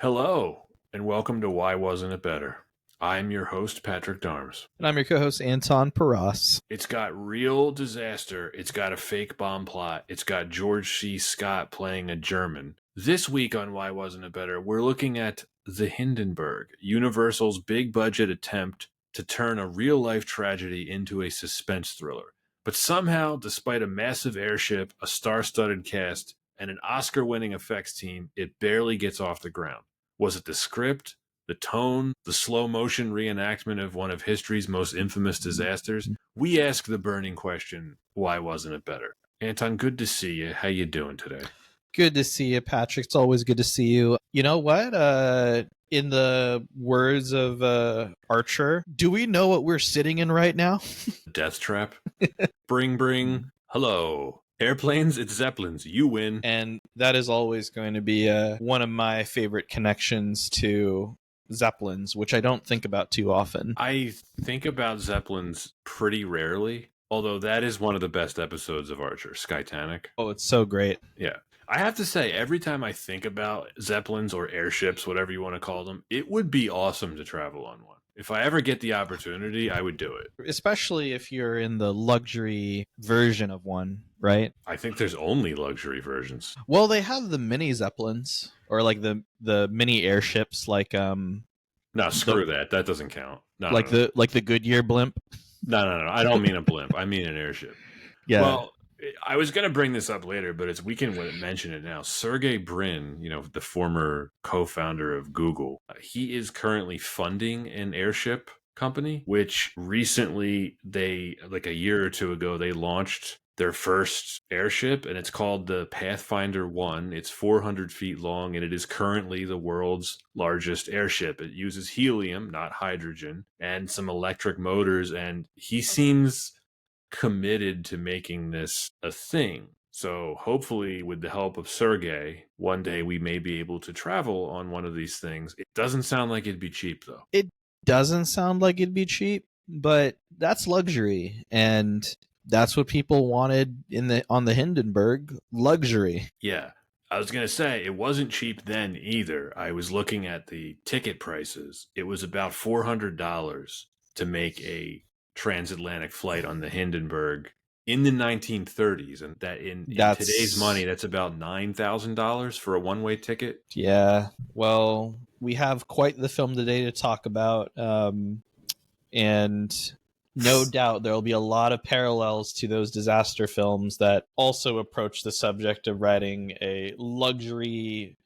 Hello, and welcome to Why Wasn't It Better? I'm your host, Patrick Darms. And I'm your co-host, Anton Paras. It's got real disaster. It's got a fake bomb plot. It's got George C. Scott playing a German. This week on Why Wasn't It Better, we're looking at The Hindenburg, Universal's big-budget attempt to turn a real-life tragedy into a suspense thriller. But somehow, despite a massive airship, a star-studded cast, and an Oscar-winning effects team, it barely gets off the ground. Was it the script, the tone, the slow-motion reenactment of one of history's most infamous disasters? We ask the burning question, why wasn't it better? Anton, good to see you. How you doing today? Good to see you, Patrick. It's always good to see you. You know what? In the words of Archer, do we know what we're sitting in right now? Death trap. Bring. Hello. Airplanes, it's Zeppelins. You win. And that is always going to be one of my favorite connections to Zeppelins, which I don't think about too often. I think about Zeppelins pretty rarely, although that is one of the best episodes of Archer, Skytanic. Oh, it's so great. Yeah. I have to say, every time I think about Zeppelins or airships, whatever you want to call them, it would be awesome to travel on one. If I ever get the opportunity, I would do it. Especially if you're in the luxury version of one, right? I think there's only luxury versions. Well, they have the mini Zeppelins or like the mini airships, like No, screw that. That doesn't count. No, the Goodyear blimp. No. I don't mean a blimp. I mean an airship. Yeah. Well, I was going to bring this up later, but we can mention it now. Sergey Brin, the former co-founder of Google, he is currently funding an airship company, which recently like a year or two ago, they launched their first airship, and it's called the Pathfinder 1. It's 400 feet long, and it is currently the world's largest airship. It uses helium, not hydrogen, and some electric motors, and he seems committed to making this a thing. So hopefully with the help of Sergey, one day we may be able to travel on one of these things. It doesn't sound like it'd be cheap though. It doesn't sound like it'd be cheap, but that's luxury, and that's what people wanted on the Hindenburg, luxury. Yeah. I was going to say, it wasn't cheap then either. I was looking at the ticket prices. It was about $400 to make a transatlantic flight on the Hindenburg in the 1930s, and that in today's money, that's about $9,000 for a one-way ticket. Yeah. Well, we have quite the film today to talk about, and no doubt there will be a lot of parallels to those disaster films that also approach the subject of writing a luxury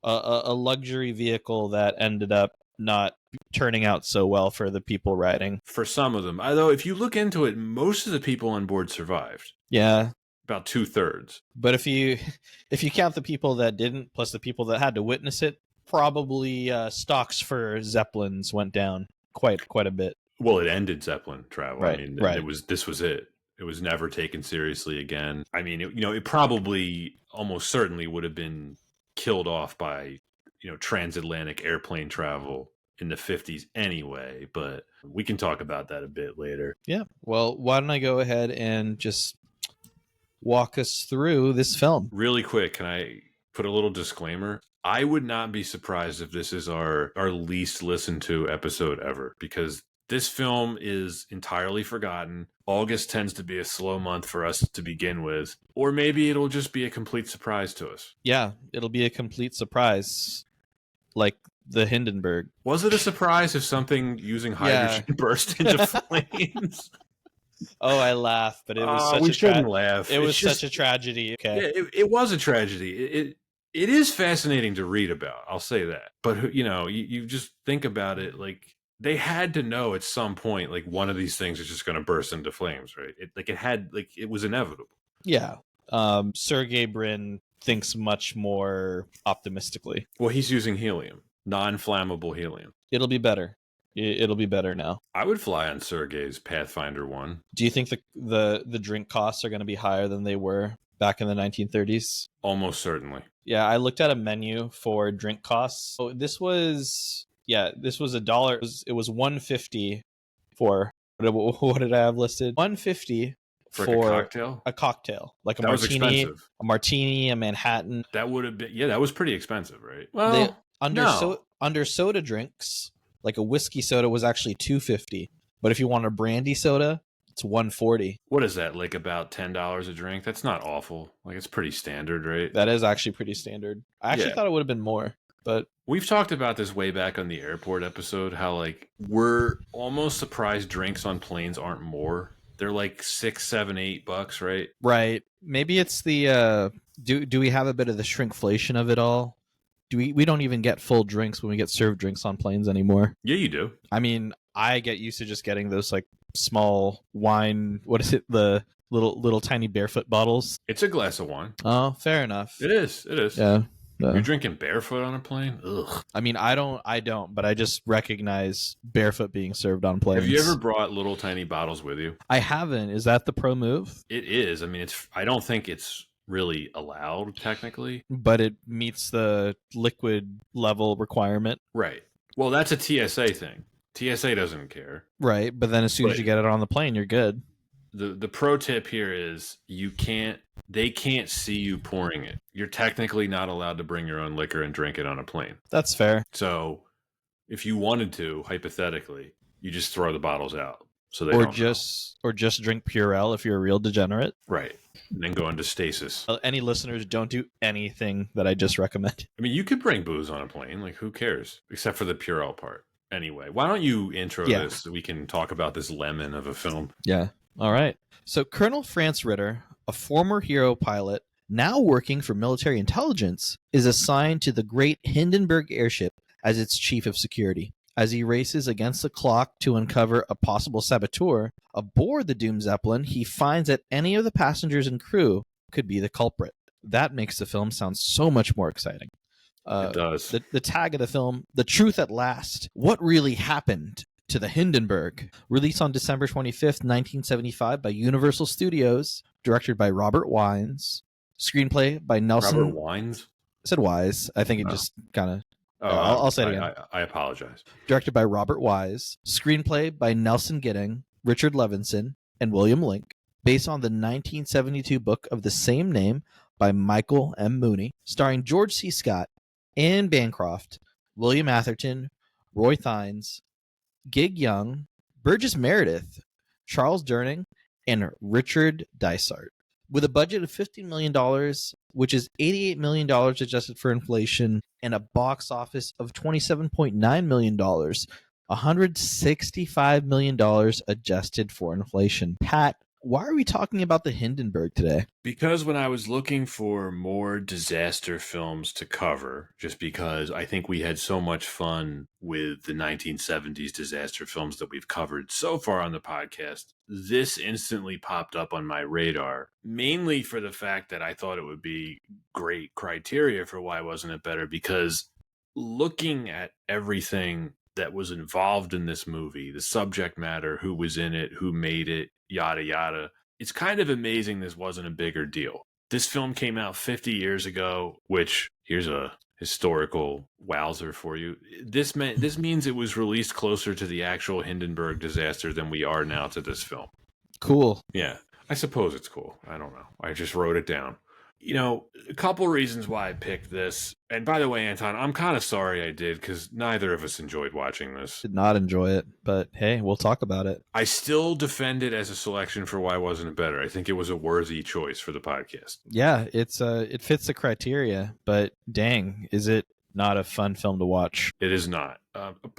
vehicle that ended up not turning out so well for the people riding. For some of them. Although if you look into it, most of the people on board survived. Yeah. About 2/3. But if you count the people that didn't, plus the people that had to witness it, probably stocks for Zeppelins went down quite a bit. Well, it ended Zeppelin travel. Right, I mean, right. This was it. It was never taken seriously again. I mean, it probably almost certainly would have been killed off by, transatlantic airplane travel in the 50s anyway, but we can talk about that a bit later. Yeah. Well, why don't I go ahead and just walk us through this film? Really quick, can I put a little disclaimer? I would not be surprised if this is our least listened to episode ever, because this film is entirely forgotten. August tends to be a slow month for us to begin with, or maybe it'll just be a complete surprise to us. Yeah, it'll be a complete surprise, like the Hindenburg. Was it a surprise if something using hydrogen burst into flames? Oh, I laugh, but it was we shouldn't laugh. It was such a tragedy. Okay, yeah, it was a tragedy. It is fascinating to read about. I'll say that. But you just think about it, like they had to know at some point, like one of these things is just going to burst into flames, right? It was inevitable. Yeah. Sergey Brin thinks much more optimistically. Well, he's using helium, non-flammable helium. It'll be better. It'll be better now. I would fly on Sergey's Pathfinder 1. Do you think the drink costs are going to be higher than they were back in the 1930s? Almost certainly. Yeah, I looked at a menu for drink costs. So this was $1. It was $150 for what did I have listed? $150 for a cocktail. A cocktail, like a that martini, was expensive. A martini, a Manhattan. That would have been that was pretty expensive, right? Well, No. under soda drinks, like a whiskey soda was actually $2.50, but if you want a brandy soda, it's $1.40. What is that, like about $10 a drink? That's not awful. Like, it's pretty standard, right? That is actually pretty standard. I actually Yeah. thought it would have been more, but We've talked about this way back on the airport episode, how like we're almost surprised drinks on planes aren't more. They're like $6, $7, $8, right? right. Maybe it's the do we have a bit of the shrinkflation of it all? Do we don't even get full drinks when we get served drinks on planes anymore? Yeah, you do. I mean, I get used to just getting those like small wine, what is it, the little tiny barefoot bottles. It's a glass of wine. Oh, fair enough. It is. It is. Yeah. You're drinking barefoot on a plane? Ugh. I mean, I don't, but I just recognize barefoot being served on planes. Have you ever brought little tiny bottles with you? I haven't. Is that the pro move? It is. I mean, I don't think it's really allowed technically. But it meets the liquid level requirement. Right. Well, that's a TSA thing. TSA doesn't care. Right, but then as soon as you get it on the plane, you're good. The pro tip here is they can't see you pouring it. You're technically not allowed to bring your own liquor and drink it on a plane. That's fair. So if you wanted to, hypothetically, you just throw the bottles out. So they or don't just drink Purell if you're a real degenerate. Right. And then go into stasis. Any listeners, don't do anything that I just recommended. I mean, you could bring booze on a plane. Like, who cares? Except for the Purell part. Anyway, why don't you intro this so we can talk about this lemon of a film? Yeah. All right. So Colonel Franz Ritter, a former hero pilot, now working for military intelligence, is assigned to the great Hindenburg airship as its chief of security. As he races against the clock to uncover a possible saboteur, aboard the doomed Zeppelin, he finds that any of the passengers and crew could be the culprit. That makes the film sound so much more exciting. It does. The tag of the film, The Truth at Last. What really happened to the Hindenburg? Released on December 25th, 1975 by Universal Studios. Directed by Robert Wines. Screenplay by Nelson... Robert Wines? I said Wise. I think it just kind of... I'll say it again. I apologize. Directed by Robert Wise. Screenplay by Nelson Gidding, Richard Levinson, and William Link. Based on the 1972 book of the same name by Michael M. Mooney. Starring George C. Scott, Anne Bancroft, William Atherton, Roy Thynes, Gig Young, Burgess Meredith, Charles Durning, and Richard Dysart. With a budget of $15 million, which is $88 million adjusted for inflation, and a box office of $27.9 million, $165 million adjusted for inflation. Pat, why are we talking about the Hindenburg today? Because when I was looking for more disaster films to cover, just because I think we had so much fun with the 1970s disaster films that we've covered so far on the podcast, this instantly popped up on my radar, mainly for the fact that I thought it would be great criteria for why wasn't it better, because looking at everything that was involved in this movie, the subject matter, who was in it, who made it, yada yada, it's kind of amazing this wasn't a bigger deal. This film came out 50 years ago, which, here's a historical wowzer for you. This means it was released closer to the actual Hindenburg disaster than we are now to this film. Cool. Yeah, I suppose it's cool. I don't know. I just wrote it down. You know, a couple reasons why I picked this. And by the way, Anton, I'm kind of sorry I did, because neither of us enjoyed watching this. Did not enjoy it, but hey, we'll talk about it. I still defend it as a selection for why wasn't it better. I think it was a worthy choice for the podcast. Yeah, it fits the criteria, but dang, is it not a fun film to watch? It is not.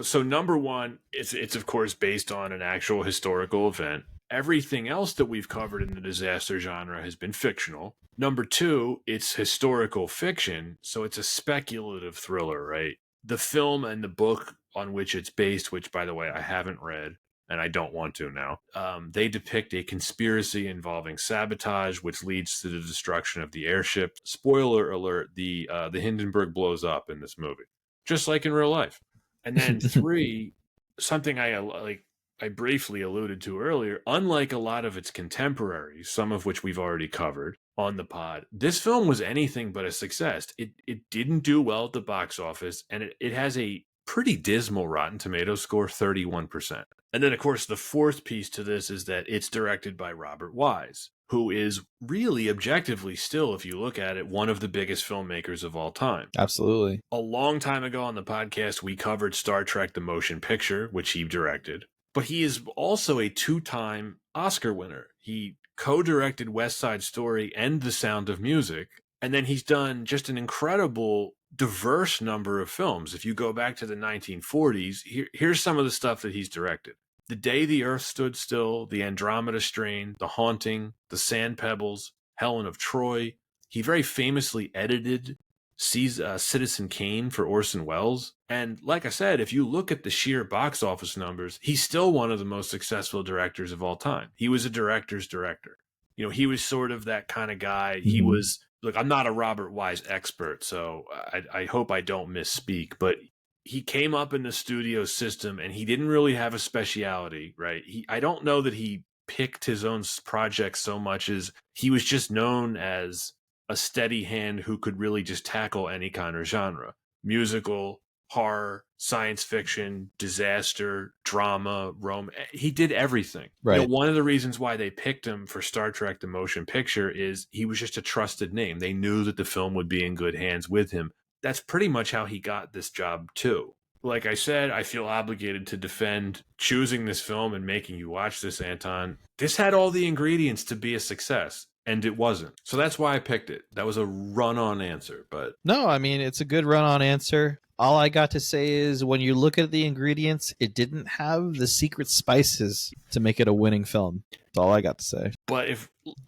So number one, it's of course based on an actual historical event. Everything else that we've covered in the disaster genre has been fictional. Number two, it's historical fiction, so it's a speculative thriller, right? The film and the book on which it's based, which, by the way, I haven't read, and I don't want to now, they depict a conspiracy involving sabotage, which leads to the destruction of the airship. Spoiler alert, the Hindenburg blows up in this movie, just like in real life. And then three, something I briefly alluded to earlier, unlike a lot of its contemporaries, some of which we've already covered on the pod, this film was anything but a success. It didn't do well at the box office, and it has a pretty dismal Rotten Tomatoes score, 31%. And then, of course, the fourth piece to this is that it's directed by Robert Wise. who is really objectively still, if you look at it, one of the biggest filmmakers of all time. Absolutely. A long time ago on the podcast, we covered Star Trek The Motion Picture, which he directed. But he is also a 2-time Oscar winner. He co-directed West Side Story and The Sound of Music. And then he's done just an incredible, diverse number of films. If you go back to the 1940s, here's some of the stuff that he's directed. The Day the Earth Stood Still, The Andromeda Strain, The Haunting, The Sand Pebbles, Helen of Troy. He very famously edited Citizen Kane for Orson Welles. And like I said, if you look at the sheer box office numbers, he's still one of the most successful directors of all time. He was a director's director. You know, he was sort of that kind of guy. He was, look, I'm not a Robert Wise expert, so I hope I don't misspeak, but he came up in the studio system and he didn't really have a speciality, right? I don't know that he picked his own projects so much as he was just known as a steady hand who could really just tackle any kind of genre. Musical, horror, science fiction, disaster, drama, romance. He did everything. Right. You know, one of the reasons why they picked him for Star Trek The Motion Picture is he was just a trusted name. They knew that the film would be in good hands with him. That's pretty much how he got this job too. Like I said, I feel obligated to defend choosing this film and making you watch this, Anton. This had all the ingredients to be a success, and it wasn't. So that's why I picked it. That was a run-on answer, but... No, I mean, it's a good run-on answer. All I got to say is when you look at the ingredients, it didn't have the secret spices to make it a winning film. That's all I got to say. But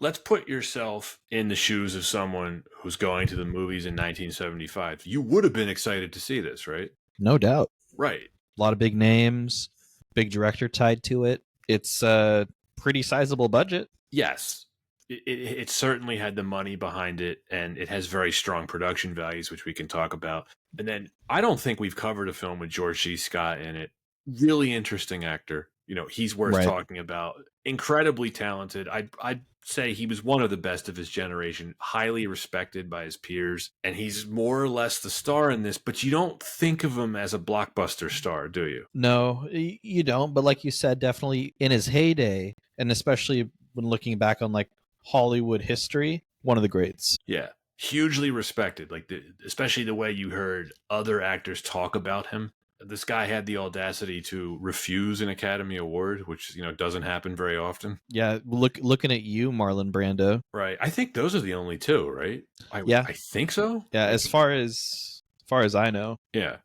let's put yourself in the shoes of someone who's going to the movies in 1975. You would have been excited to see this, right? No doubt. Right. A lot of big names, big director tied to it. It's a pretty sizable budget. Yes. It certainly had the money behind it, and it has very strong production values, which we can talk about. And then I don't think we've covered a film with George C. Scott in it. Really interesting actor. You know, he's worth talking about. Incredibly talented. I'd say he was one of the best of his generation, highly respected by his peers, and he's more or less the star in this, but you don't think of him as a blockbuster star, do you? No, you don't. But like you said, definitely in his heyday, and especially when looking back on like Hollywood history, one of the greats. Yeah. Hugely respected, like especially the way you heard other actors talk about him. This guy had the audacity to refuse an Academy Award, which, you know, doesn't happen very often. Yeah, looking at you, Marlon Brando. Right. I think those are the only two, right? I think so. Yeah, as far as I know. Yeah.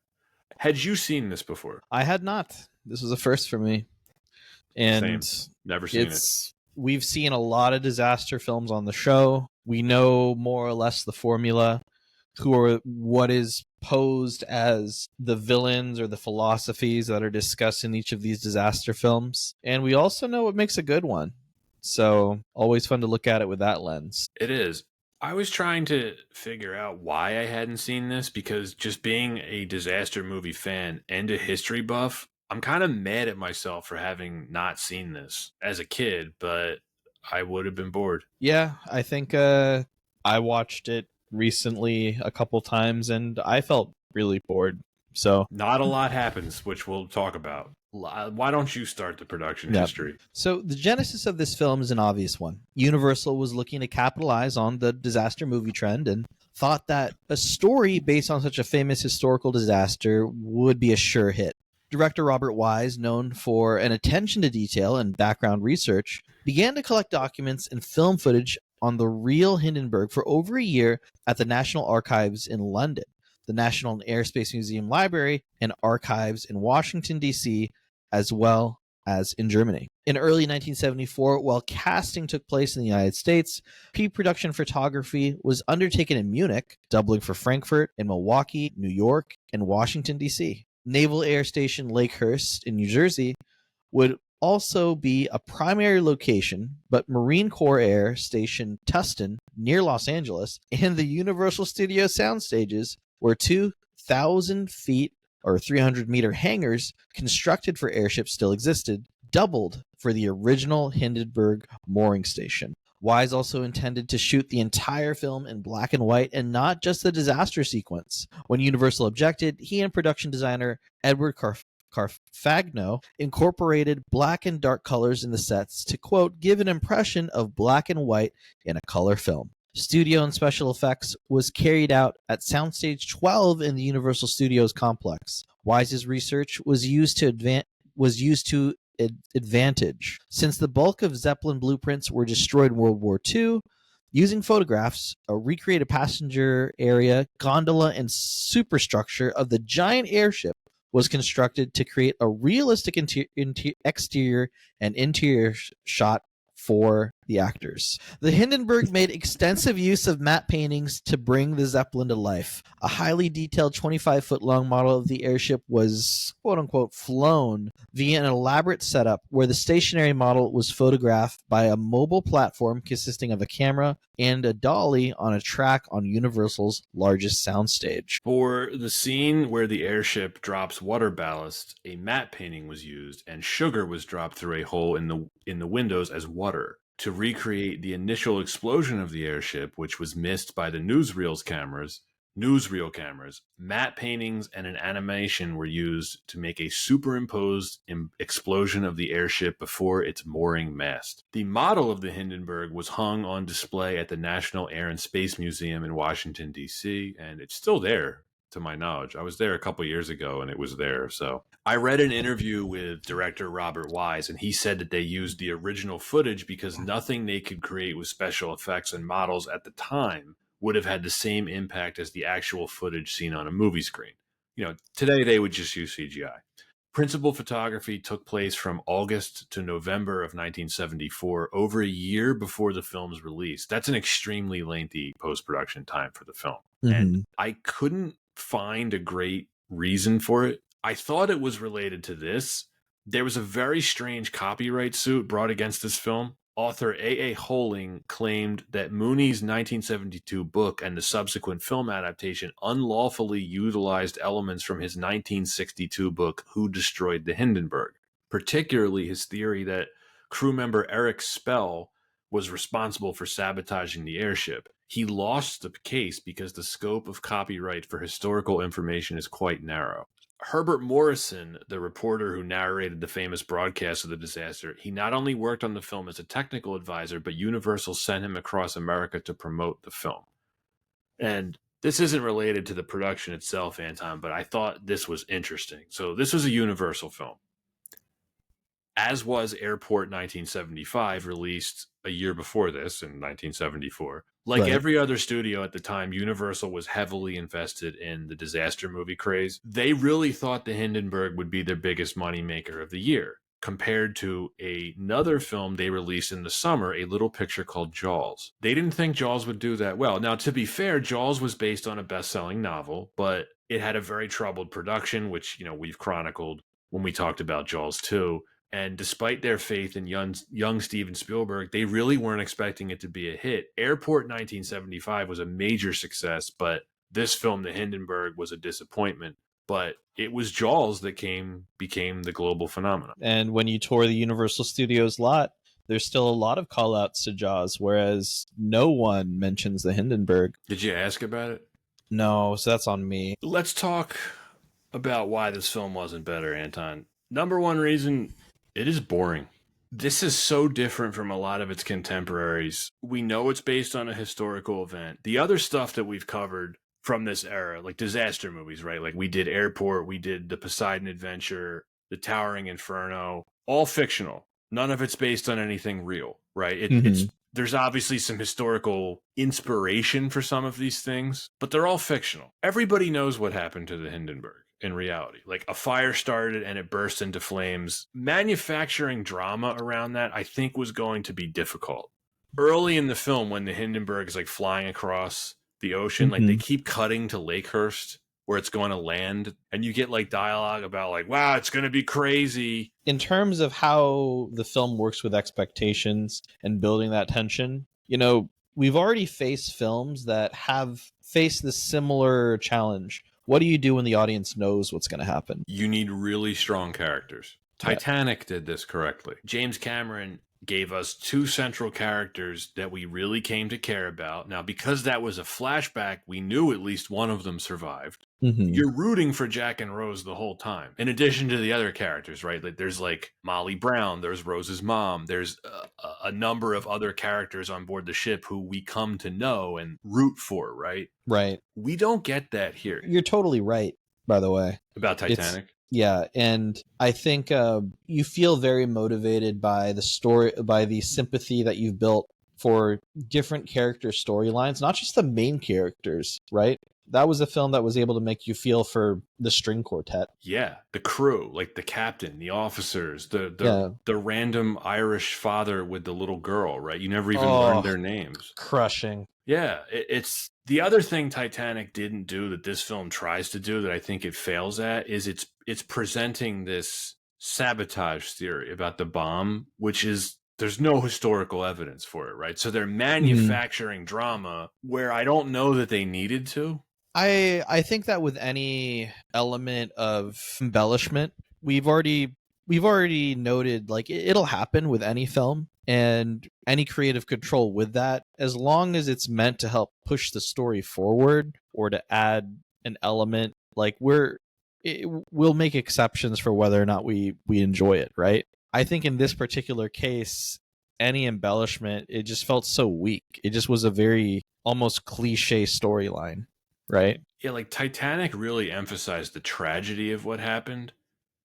Had you seen this before? I had not. This was a first for me. And same. Never seen it. We've seen a lot of disaster films on the show. We know more or less the formula, who are what is posed as the villains or the philosophies that are discussed in each of these disaster films. And we also know what makes a good one. So always fun to look at it with that lens. It is. I was trying to figure out why I hadn't seen this, because just being a disaster movie fan and a history buff, I'm kind of mad at myself for having not seen this as a kid, but I would have been bored. Yeah, I think I watched it recently a couple times and I felt really bored. So not a lot happens, which we'll talk about. Why don't you start the production history? So the genesis of this film is an obvious one. Universal was looking to capitalize on the disaster movie trend and thought that a story based on such a famous historical disaster would be a sure hit. Director Robert Wise, known for an attention to detail and background research, began to collect documents and film footage on the real Hindenburg for over a year at the National Archives in London, the National and Airspace Museum Library and Archives in Washington, D.C., as well as in Germany. In early 1974, while casting took place in the United States, pre-production photography was undertaken in Munich, doubling for Frankfurt, in Milwaukee, New York, and Washington, D.C. Naval Air Station Lakehurst in New Jersey would also be a primary location, but Marine Corps Air Station Tustin near Los Angeles and the Universal Studio sound stages were 2,000 feet or 300-meter hangars constructed for airships still existed, doubled for the original Hindenburg mooring station. Wise also intended to shoot the entire film in black and white and not just the disaster sequence. When Universal objected, he and production designer Edward Carfagno incorporated black and dark colors in the sets to, quote, give an impression of black and white in a color film. Studio and special effects was carried out at Soundstage 12 in the Universal Studios complex. Wise's research was used to advantage. Since the bulk of Zeppelin blueprints were destroyed in World War II, using photographs, a recreated passenger area, gondola, and superstructure of the giant airship was constructed to create a realistic exterior and interior shot for the actors. The Hindenburg made extensive use of matte paintings to bring the Zeppelin to life. A highly detailed 25-foot-long model of the airship was, quote-unquote, flown via an elaborate setup where the stationary model was photographed by a mobile platform consisting of a camera and a dolly on a track on Universal's largest soundstage. For the scene where the airship drops water ballast, a matte painting was used and sugar was dropped through a hole in the windows as water. To recreate the initial explosion of the airship, which was missed by the newsreel cameras, matte paintings and an animation were used to make a superimposed explosion of the airship before its mooring mast. The model of the Hindenburg was hung on display at the National Air and Space Museum in Washington, D.C., and it's still there, to my knowledge. I was there a couple years ago, and it was there. So I read an interview with director Robert Wise, and he said that they used the original footage because nothing they could create with special effects and models at the time would have had the same impact as the actual footage seen on a movie screen. You know, today they would just use CGI. Principal photography took place from August to November of 1974, over a year before the film's release. That's an extremely lengthy post-production time for the film. Mm-hmm. And I couldn't find a great reason for it. I thought it was related to this. There was a very strange copyright suit brought against this film. Author A.A. Holing claimed that Mooney's 1972 book and the subsequent film adaptation unlawfully utilized elements from his 1962 book, Who Destroyed the Hindenburg, particularly his theory that crew member Eric Spell was responsible for sabotaging the airship. He lost the case because the scope of copyright for historical information is quite narrow. Herbert Morrison, the reporter who narrated the famous broadcast of the disaster, he not only worked on the film as a technical advisor, but Universal sent him across America to promote the film. And this isn't related to the production itself, Anton, but I thought this was interesting. So this was a Universal film, as was Airport 1975, released a year before this in 1974. Like every other studio at the time, Universal was heavily invested in the disaster movie craze. They really thought the Hindenburg would be their biggest moneymaker of the year, compared to another film they released in the summer, a little picture called Jaws. They didn't think Jaws would do that well. Now, to be fair, Jaws was based on a best-selling novel, but it had a very troubled production, which, you know, we've chronicled when we talked about Jaws 2. And despite their faith in young Steven Spielberg, they really weren't expecting it to be a hit. Airport 1975 was a major success, but this film, The Hindenburg, was a disappointment. But it was Jaws that became the global phenomenon. And when you tour the Universal Studios lot, there's still a lot of call-outs to Jaws, whereas no one mentions The Hindenburg. Did you ask about it? No, so that's on me. Let's talk about why this film wasn't better, Anton. Number one reason, it is boring. This is so different from a lot of its contemporaries. We know it's based on a historical event. The other stuff that we've covered from this era, like disaster movies, right? Like we did Airport, we did The Poseidon Adventure, The Towering Inferno, all fictional. None of it's based on anything real, right? There's obviously some historical inspiration for some of these things, but they're all fictional. Everybody knows what happened to the Hindenburg. In reality, like a fire started and it burst into flames. Manufacturing drama around that, I think, was going to be difficult. Early in the film, when the Hindenburg is like flying across the ocean, like they keep cutting to Lakehurst where it's going to land, and you get like dialogue about like, wow, it's going to be crazy. In terms of how the film works with expectations and building that tension, you know, we've already faced films that have faced this similar challenge. What do you do when the audience knows what's going to happen? You need really strong characters. Titanic did this correctly. James Cameron gave us two central characters that we really came to care about. Now, because that was a flashback, we knew at least one of them survived. Mm-hmm. You're rooting for Jack and Rose the whole time, in addition to the other characters, right? Like there's like Molly Brown, there's Rose's mom, there's a number of other characters on board the ship who we come to know and root for, right? Right. We don't get that here. You're totally right, by the way. About Titanic? Yeah, and I think you feel very motivated by the story, by the sympathy that you've built for different character storylines, not just the main characters, right? That was a film that was able to make you feel for the string quartet. Yeah, the crew, like the captain, the officers, the random Irish father with the little girl, right? You never even learned their names. Crushing. Yeah, it's the other thing Titanic didn't do that this film tries to do that I think it fails at is it's presenting this sabotage theory about the bomb, which is there's no historical evidence for it, right? So they're manufacturing drama where I don't know that they needed to. I think that with any element of embellishment, we've already noted, like, it'll happen with any film, and any creative control with that, as long as it's meant to help push the story forward or to add an element, like we'll make exceptions for whether or not we enjoy it, right? I think in this particular case, any embellishment, it just felt so weak. It just was a very almost cliche storyline, right? Yeah, like Titanic really emphasized the tragedy of what happened.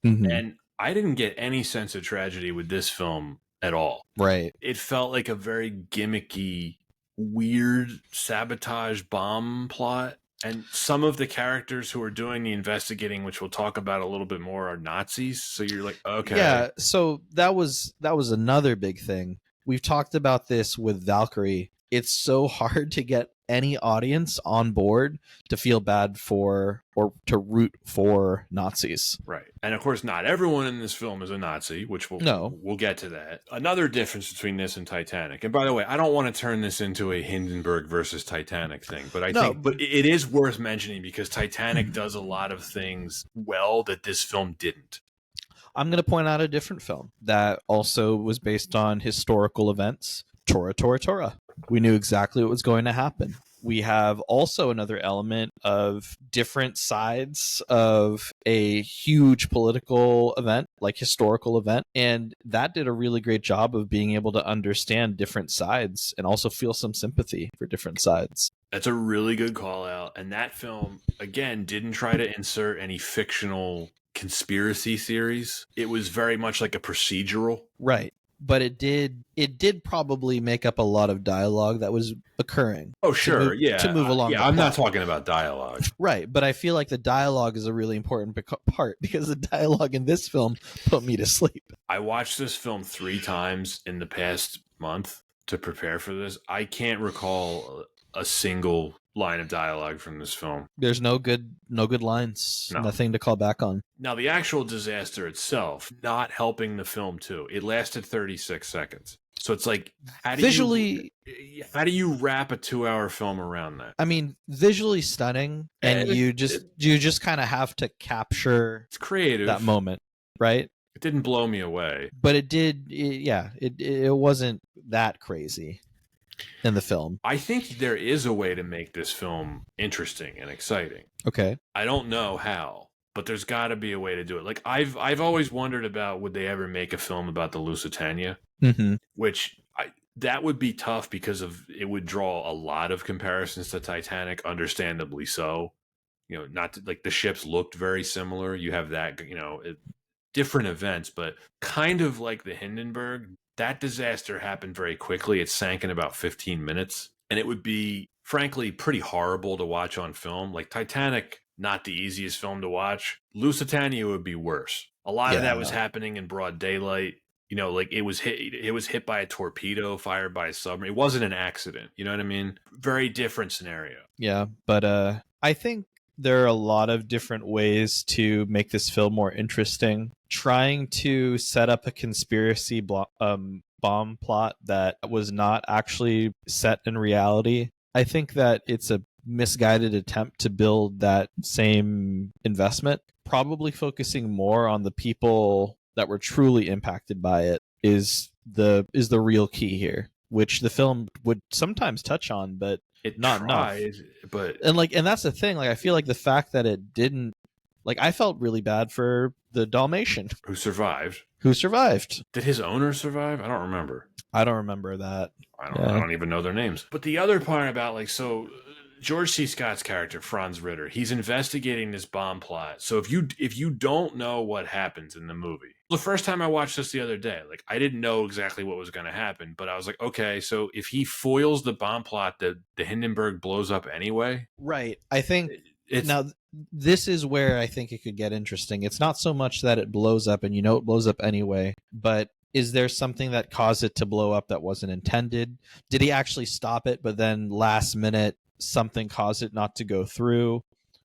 Mm-hmm. And I didn't get any sense of tragedy with this film at all. Right. It felt like a very gimmicky, weird sabotage bomb plot. And some of the characters who are doing the investigating, which we'll talk about a little bit more, are Nazis. So you're like, okay. Yeah, so that was another big thing. We've talked about this with Valkyrie. It's so hard to get any audience on board to feel bad for or to root for Nazis. Right. And of course, not everyone in this film is a Nazi, which we'll get to that. Another difference between this and Titanic. And by the way, I don't want to turn this into a Hindenburg versus Titanic thing, but I think it is worth mentioning because Titanic does a lot of things well that this film didn't. I'm going to point out a different film that also was based on historical events. Tora, Tora, Tora. We knew exactly what was going to happen. We have also another element of different sides of a huge political event, like historical event. And that did a really great job of being able to understand different sides and also feel some sympathy for different sides. That's a really good call out. And that film, again, didn't try to insert any fictional conspiracy theories. It was very much like a procedural. Right. But it did probably make up a lot of dialogue that was occurring. Oh, sure. To move along. Yeah, I'm not talking about dialogue. Right. But I feel like the dialogue is a really important part because the dialogue in this film put me to sleep. I watched this film 3 times in the past month to prepare for this. I can't recall a single line of dialogue from this film. There's no good lines. No. Nothing to call back on. Now, the actual disaster itself, not helping the film too. It lasted 36 seconds. So it's like, how do you wrap a 2-hour film around that? I mean, visually stunning, and you just kind of have to capture it's creative that moment, right? It didn't blow me away. But it wasn't that crazy in the film. I think there is a way to make this film interesting and exciting. Okay. I don't know how, but there's got to be a way to do it. Like I've always wondered about, would they ever make a film about the Lusitania? Mm-hmm. Which that would be tough because it would draw a lot of comparisons to Titanic, understandably so. You know, not to, like the ships looked very similar. You have that, different events, but kind of like the Hindenburg. That disaster happened very quickly. It sank in about 15 minutes. And it would be, frankly, pretty horrible to watch on film. Like Titanic, not the easiest film to watch. Lusitania would be worse. A lot of that was happening in broad daylight. You know, like it was hit by a torpedo fired by a submarine. It wasn't an accident. You know what I mean? Very different scenario. Yeah, but I think there are a lot of different ways to make this film more interesting. Trying to set up a conspiracy bomb plot that was not actually set in reality. I think that it's a misguided attempt to build that same investment. Probably focusing more on the people that were truly impacted by it is the real key here, which the film would sometimes touch on, but It not enough. tries, but And that's the thing. Like I feel like the fact that it didn't, like I felt really bad for the Dalmatian who survived? who survived. Did his owner survive? I don't remember. I don't remember that. I don't even know their names. But the other part about like so George C. Scott's character, Franz Ritter, he's investigating this bomb plot. So if you don't know what happens in the movie, the first time I watched this the other day, like I didn't know exactly what was going to happen, but I was like, okay, so if he foils the bomb plot, the Hindenburg blows up anyway. Right. I think It's now this is where I think it could get interesting. It's not so much that it blows up and you know it blows up anyway, but is there something that caused it to blow up that wasn't intended? Did he actually stop it, but then last minute something caused it not to go through?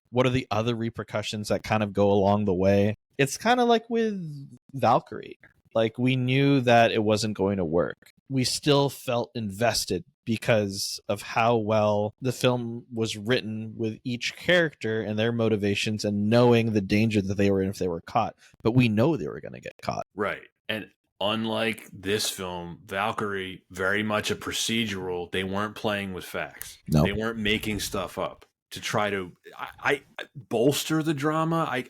What are the other repercussions that kind of go along the way? It's kind of like with Valkyrie. Like we knew that it wasn't going to work. We still felt invested because of how well the film was written with each character and their motivations and knowing the danger that they were in if they were caught. But we know they were going to get caught. right. And unlike this film, Valkyrie, very much a procedural. They weren't playing with facts. No. They weren't making stuff up to try to I bolster the drama. I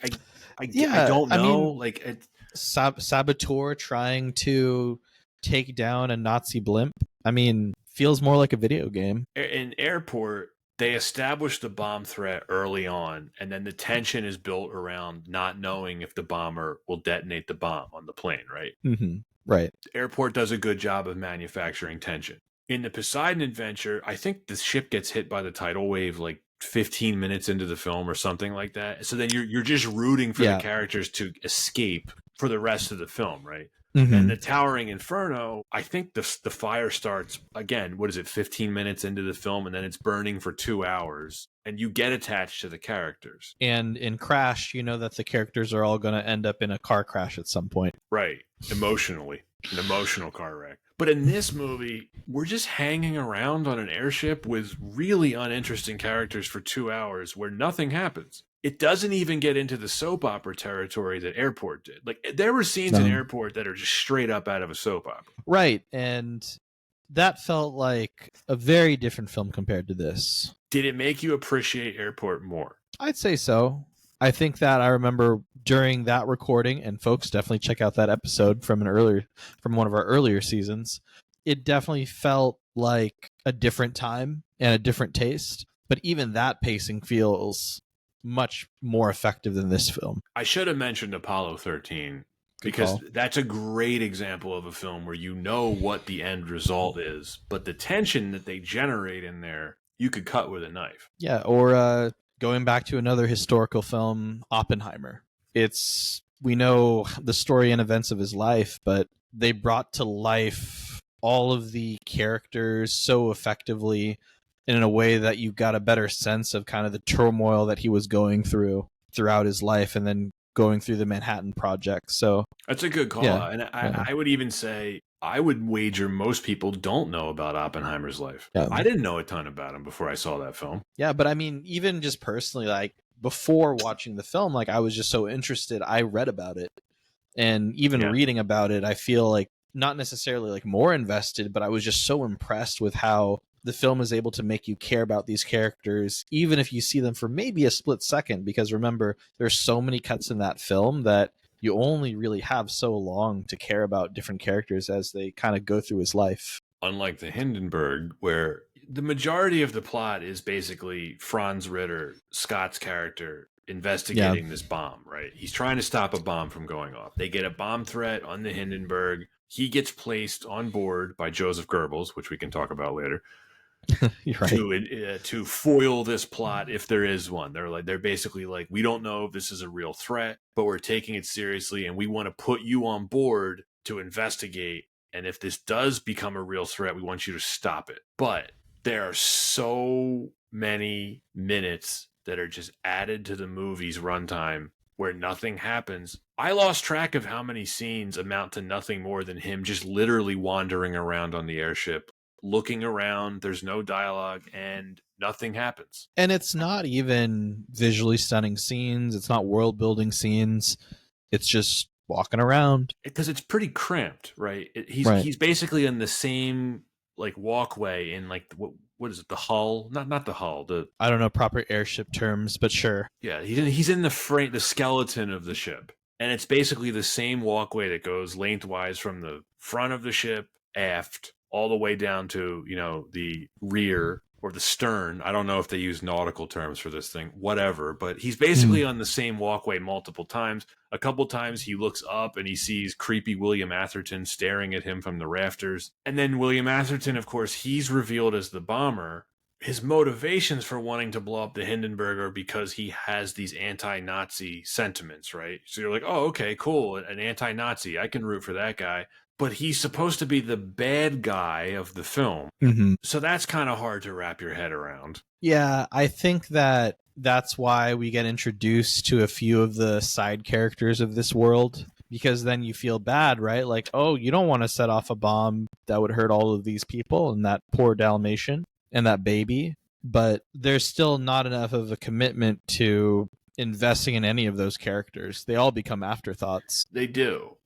don't know. I mean, like Saboteur trying to take down a Nazi blimp. I mean, feels more like a video game. in Airport, they established the bomb threat early on, and then the tension is built around not knowing if the bomber will detonate the bomb on the plane, right? Mm-hmm. Right. Airport does a good job of manufacturing tension. In the Poseidon Adventure, I think the ship gets hit by the tidal wave like 15 minutes into the film or something like that. So then you're just rooting for the characters to escape for the rest of the film, right? Mm-hmm. And the Towering Inferno, I think the fire starts, again, 15 minutes into the film, and then it's burning for 2 hours, and you get attached to the characters. And in Crash, you know that the characters are all going to end up in a car crash at some point. Right. Emotionally. An emotional car wreck. But in this movie, we're just hanging around on an airship with really uninteresting characters for 2 hours where nothing happens. It doesn't even get into the soap opera territory that Airport did. Like, there were scenes in Airport that are just straight up out of a soap opera. Right. And that felt like a very different film compared to this. Did it make you appreciate Airport more? I'd say so. I think that I remember during that recording, and folks, definitely check out that episode from one of our earlier seasons. It definitely felt like a different time and a different taste. But even that pacing feels much more effective than this film. I should have mentioned Apollo 13 because that's a great example of a film where you know what the end result is, but the tension that they generate in there, you could cut with a knife. Yeah, or going back to another historical film, Oppenheimer. We know the story and events of his life, but they brought to life all of the characters so effectively in a way that you got a better sense of kind of the turmoil that he was going throughout his life and then going through the Manhattan Project. So that's a good call. Yeah. And I would even say, I would wager most people don't know about Oppenheimer's life. Yeah. I didn't know a ton about him before I saw that film. Yeah, but I mean, even just personally, like before watching the film, like I was just so interested. I read about it, and even reading about it, I feel like not necessarily like more invested, but I was just so impressed with how the film is able to make you care about these characters, even if you see them for maybe a split second, because remember, there's so many cuts in that film that you only really have so long to care about different characters as they kind of go through his life. Unlike the Hindenburg, where the majority of the plot is basically Franz Ritter, Scott's character, investigating this bomb, right? He's trying to stop a bomb from going off. They get a bomb threat on the Hindenburg. He gets placed on board by Joseph Goebbels, which we can talk about later. Right. To foil this plot if there is one. They're basically like, we don't know if this is a real threat, but we're taking it seriously and we want to put you on board to investigate, and if this does become a real threat, we want you to stop it. But there are so many minutes that are just added to the movie's runtime where nothing happens. I lost track of how many scenes amount to nothing more than him just literally wandering around on the airship, looking around. There's no dialogue and nothing happens. And it's not even visually stunning scenes. It's not world building scenes. It's just walking around. Because it's pretty cramped, right? Right. He's basically in the same like walkway in like what is it? The hull? Not the hull. The I don't know proper airship terms, but sure. Yeah, he's in the frame, the skeleton of the ship, and it's basically the same walkway that goes lengthwise from the front of the ship aft all the way down to the rear or the stern. I don't know if they use nautical terms for this thing, whatever. But he's basically on the same walkway multiple times. A couple times he looks up and he sees creepy William Atherton staring at him from the rafters, and then William Atherton, of course, he's revealed as the bomber. His motivations for wanting to blow up the Hindenburg are because he has these anti-Nazi sentiments, right? So you're like, oh, okay, cool, an anti-Nazi. I can root for that guy. But he's supposed to be the bad guy of the film. Mm-hmm. So that's kind of hard to wrap your head around. Yeah, I think that's why we get introduced to a few of the side characters of this world, because then you feel bad, right? Like, oh, you don't want to set off a bomb that would hurt all of these people and that poor Dalmatian and that baby, but there's still not enough of a commitment to investing in any of those characters. They all become afterthoughts. They do.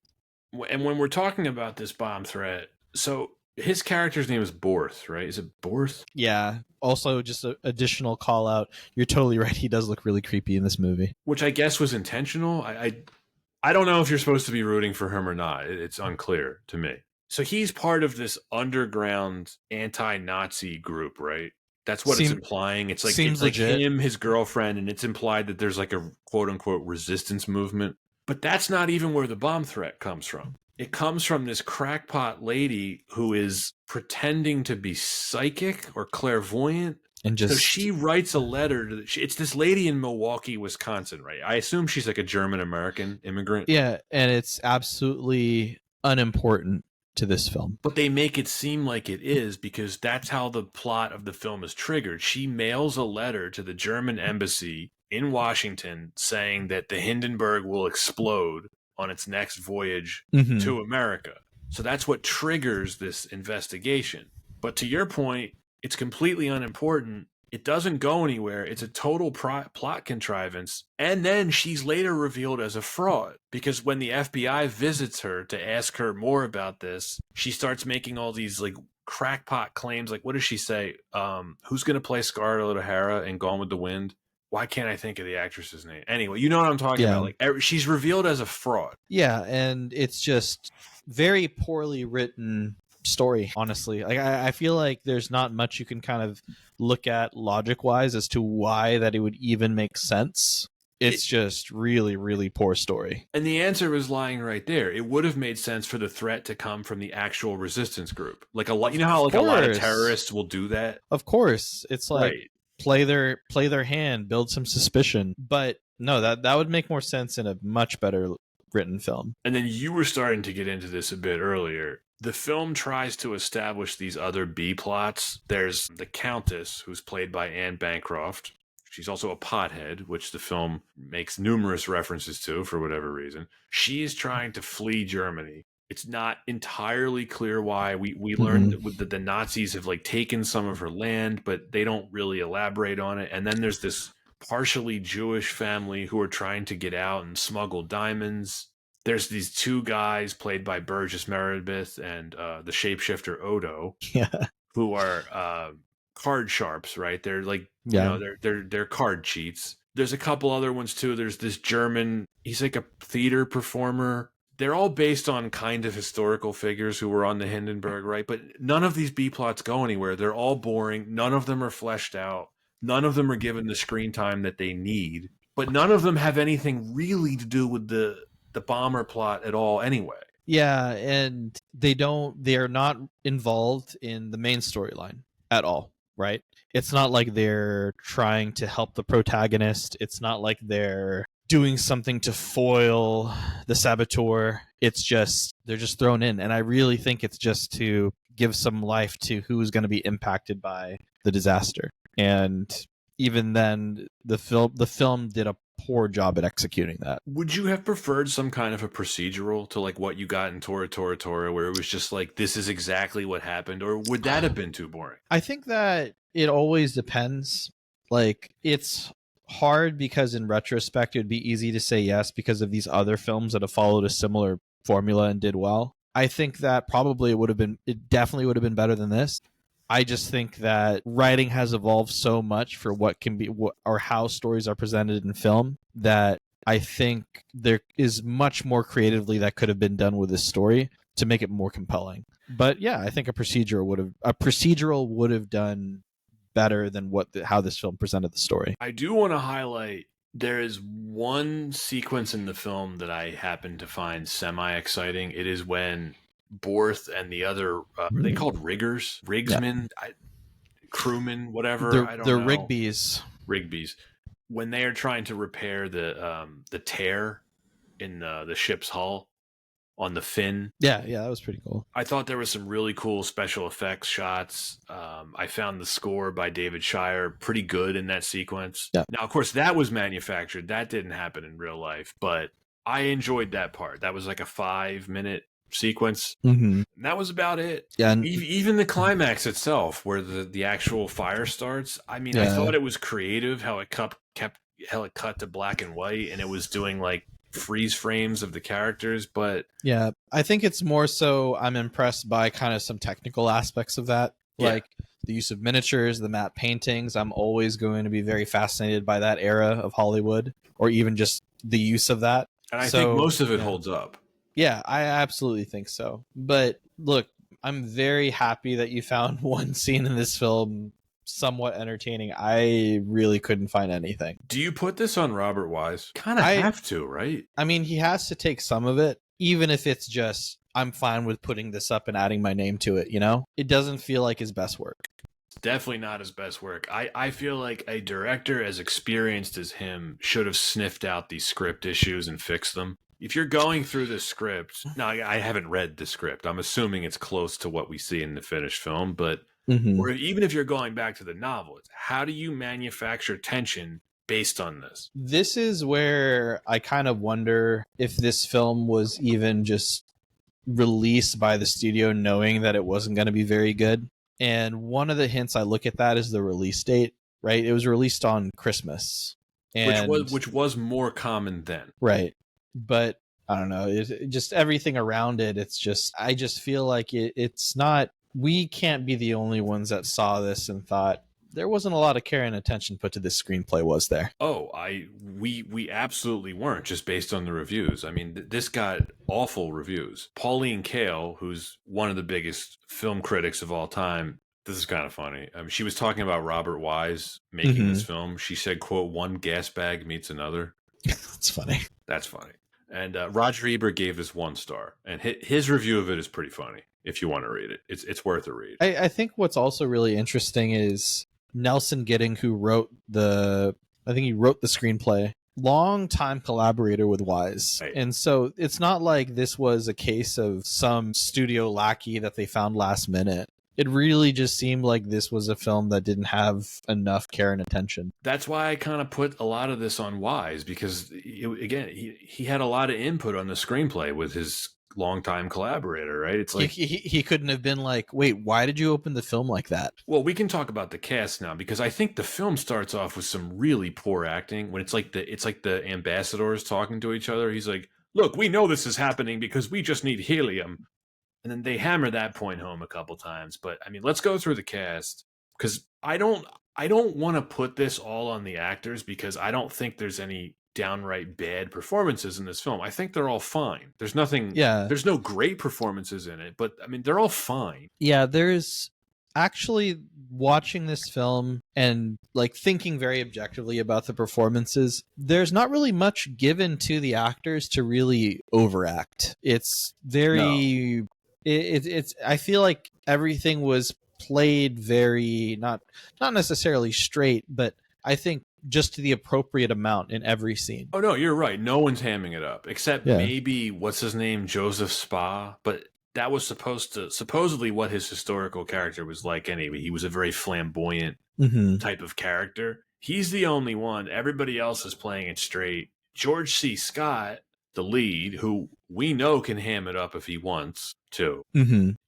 And when we're talking about this bomb threat, so his character's name is Borth, right? Is it Borth? Yeah. Also, just an additional call out. You're totally right. He does look really creepy in this movie. Which I guess was intentional. I don't know if you're supposed to be rooting for him or not. It's unclear to me. So he's part of this underground anti-Nazi group, right? That's what it's implying. It's like him, his girlfriend, and it's implied that there's like a quote-unquote resistance movement. But that's not even where the bomb threat comes from. It comes from this crackpot lady who is pretending to be psychic or clairvoyant. And so she writes a letter it's this lady in Milwaukee, Wisconsin, right? I assume she's like a German-American immigrant. Yeah, and it's absolutely unimportant to this film. But they make it seem like it is, because that's how the plot of the film is triggered. She mails a letter to the German embassy in Washington saying that the Hindenburg will explode on its next voyage to America. So that's what triggers this investigation. But to your point, it's completely unimportant. It doesn't go anywhere. It's a total plot contrivance. And then she's later revealed as a fraud, because when the FBI visits her to ask her more about this, she starts making all these like crackpot claims. Like, what does she say? Who's going to play Scarlett O'Hara in Gone with the Wind? Why can't I think of the actress's name? Anyway, you know what I'm talking about. Like, she's revealed as a fraud. Yeah, and it's just very poorly written story, honestly. Like, I feel like there's not much you can kind of look at logic-wise as to why that it would even make sense. It's just really, really poor story. And the answer was lying right there. It would have made sense for the threat to come from the actual resistance group. Like a lot, you know how like a lot of terrorists will do that? Of course. It's like play their hand, build some suspicion. But no, that would make more sense in a much better written film. And then you were starting to get into this a bit earlier. The film tries to establish these other B plots. There's the Countess, who's played by Anne Bancroft. She's also a pothead, which the film makes numerous references to for whatever reason. She is trying to flee Germany. It's not entirely clear why. We learned that the Nazis have like taken some of her land, but they don't really elaborate on it. And then there's this partially Jewish family who are trying to get out and smuggle diamonds. There's these two guys played by Burgess Meredith and the shapeshifter Odo, who are card sharps, right? They're like, you know, they're card cheats. There's a couple other ones too. There's this German, he's like a theater performer. They're all based on kind of historical figures who were on the Hindenburg, right? But none of these B plots go anywhere. They're all boring. None of them are fleshed out. None of them are given the screen time that they need. But none of them have anything really to do with the bomber plot at all anyway. Yeah, and they're not involved in the main storyline at all, right? It's not like they're trying to help the protagonist. It's not like they're doing something to foil the saboteur. It's just they're just thrown in, and I really think it's just to give some life to who's going to be impacted by the disaster. And even then, the film did a poor job at executing that. Would you have preferred some kind of a procedural to like what you got in Tora Tora Tora, where it was just like, this is exactly what happened, or would that have been too boring? I think that it always depends. Like, it's hard because in retrospect it'd be easy to say yes because of these other films that have followed a similar formula and did well. I think that probably it definitely would have been better than this. I just think that writing has evolved so much for what can be or how stories are presented in film that I think there is much more creatively that could have been done with this story to make it more compelling. But yeah, I think a procedural would have done better than how this film presented the story. I do want to highlight there is one sequence in the film that I happen to find semi-exciting. It is when Borth and the other, are they called rigsmen, crewmen, whatever, I don't they're know. Rigby's. When they are trying to repair the tear in the ship's hull on the fin. Yeah, that was pretty cool. I thought there was some really cool special effects shots. I found the score by David Shire pretty good in that sequence. Yeah. Now, of course, that was manufactured. That didn't happen in real life, but I enjoyed that part. That was like a 5-minute sequence. Mm-hmm. And that was about it. Yeah, and even the climax itself, where the actual fire starts. I mean, I thought it was creative how it cut to black and white, and it was doing like freeze frames of the characters. But yeah, I think it's more so I'm impressed by kind of some technical aspects of that, like the use of miniatures, the matte paintings. I'm always going to be very fascinated by that era of Hollywood, or even just the use of that. And I think most of it holds up. Yeah, I absolutely think so. But look, I'm very happy that you found one scene in this film somewhat entertaining. I really couldn't find anything. Do you put this on Robert Wise? Kind of have to, right? I mean, he has to take some of it, even if it's just, I'm fine with putting this up and adding my name to it, you know? It doesn't feel like his best work. Definitely not his best work. I feel like a director as experienced as him should have sniffed out these script issues and fixed them. If you're going through the script, now I haven't read the script. I'm assuming it's close to what we see in the finished film, but or even if you're going back to the novel, how do you manufacture tension based on this? This is where I kind of wonder if this film was even just released by the studio knowing that it wasn't going to be very good. And one of the hints I look at that is the release date, right? It was released on Christmas. And which was more common then. Right. But I don't know, just everything around it. It's just, I just feel like it's not, we can't be the only ones that saw this and thought there wasn't a lot of care and attention put to this screenplay, was there? Oh, we absolutely weren't, just based on the reviews. I mean, this got awful reviews. Pauline Kael, who's one of the biggest film critics of all time, this is kind of funny. I mean, she was talking about Robert Wise making this film. She said, quote, "One gas bag meets another." That's funny. That's funny. And Roger Ebert gave this 1 star, and his review of it is pretty funny. If you want to read it, it's worth a read. I think what's also really interesting is Nelson Gidding, who wrote the screenplay, long-time collaborator with Wise. Right. And so it's not like this was a case of some studio lackey that they found last minute. It really just seemed like this was a film that didn't have enough care and attention. That's why I kind of put a lot of this on Wise, because again, he had a lot of input on the screenplay with his longtime collaborator, right? It's like he couldn't have been like, wait, why did you open the film like that? Well, we can talk about the cast now, because I think the film starts off with some really poor acting when it's like the ambassadors talking to each other. He's like, "Look, we know this is happening because we just need helium." And then they hammer that point home a couple times. But I mean, let's go through the cast, because I don't want to put this all on the actors, because I don't think there's any downright bad performances in this film. I think they're all fine. There's nothing. Yeah. There's no great performances in it, but I mean, they're all fine. Yeah, there's actually, watching this film and like thinking very objectively about the performances, there's not really much given to the actors to really overact. It's very. No. It's I feel like everything was played very not necessarily straight, but I think just to the appropriate amount in every scene. Oh no, you're right. No one's hamming it up, except maybe what's his name, Joseph Spa, but that was supposedly what his historical character was like anyway. He was a very flamboyant type of character. He's the only one. Everybody else is playing it straight. George C. Scott, the lead, who we know can ham it up if he wants to.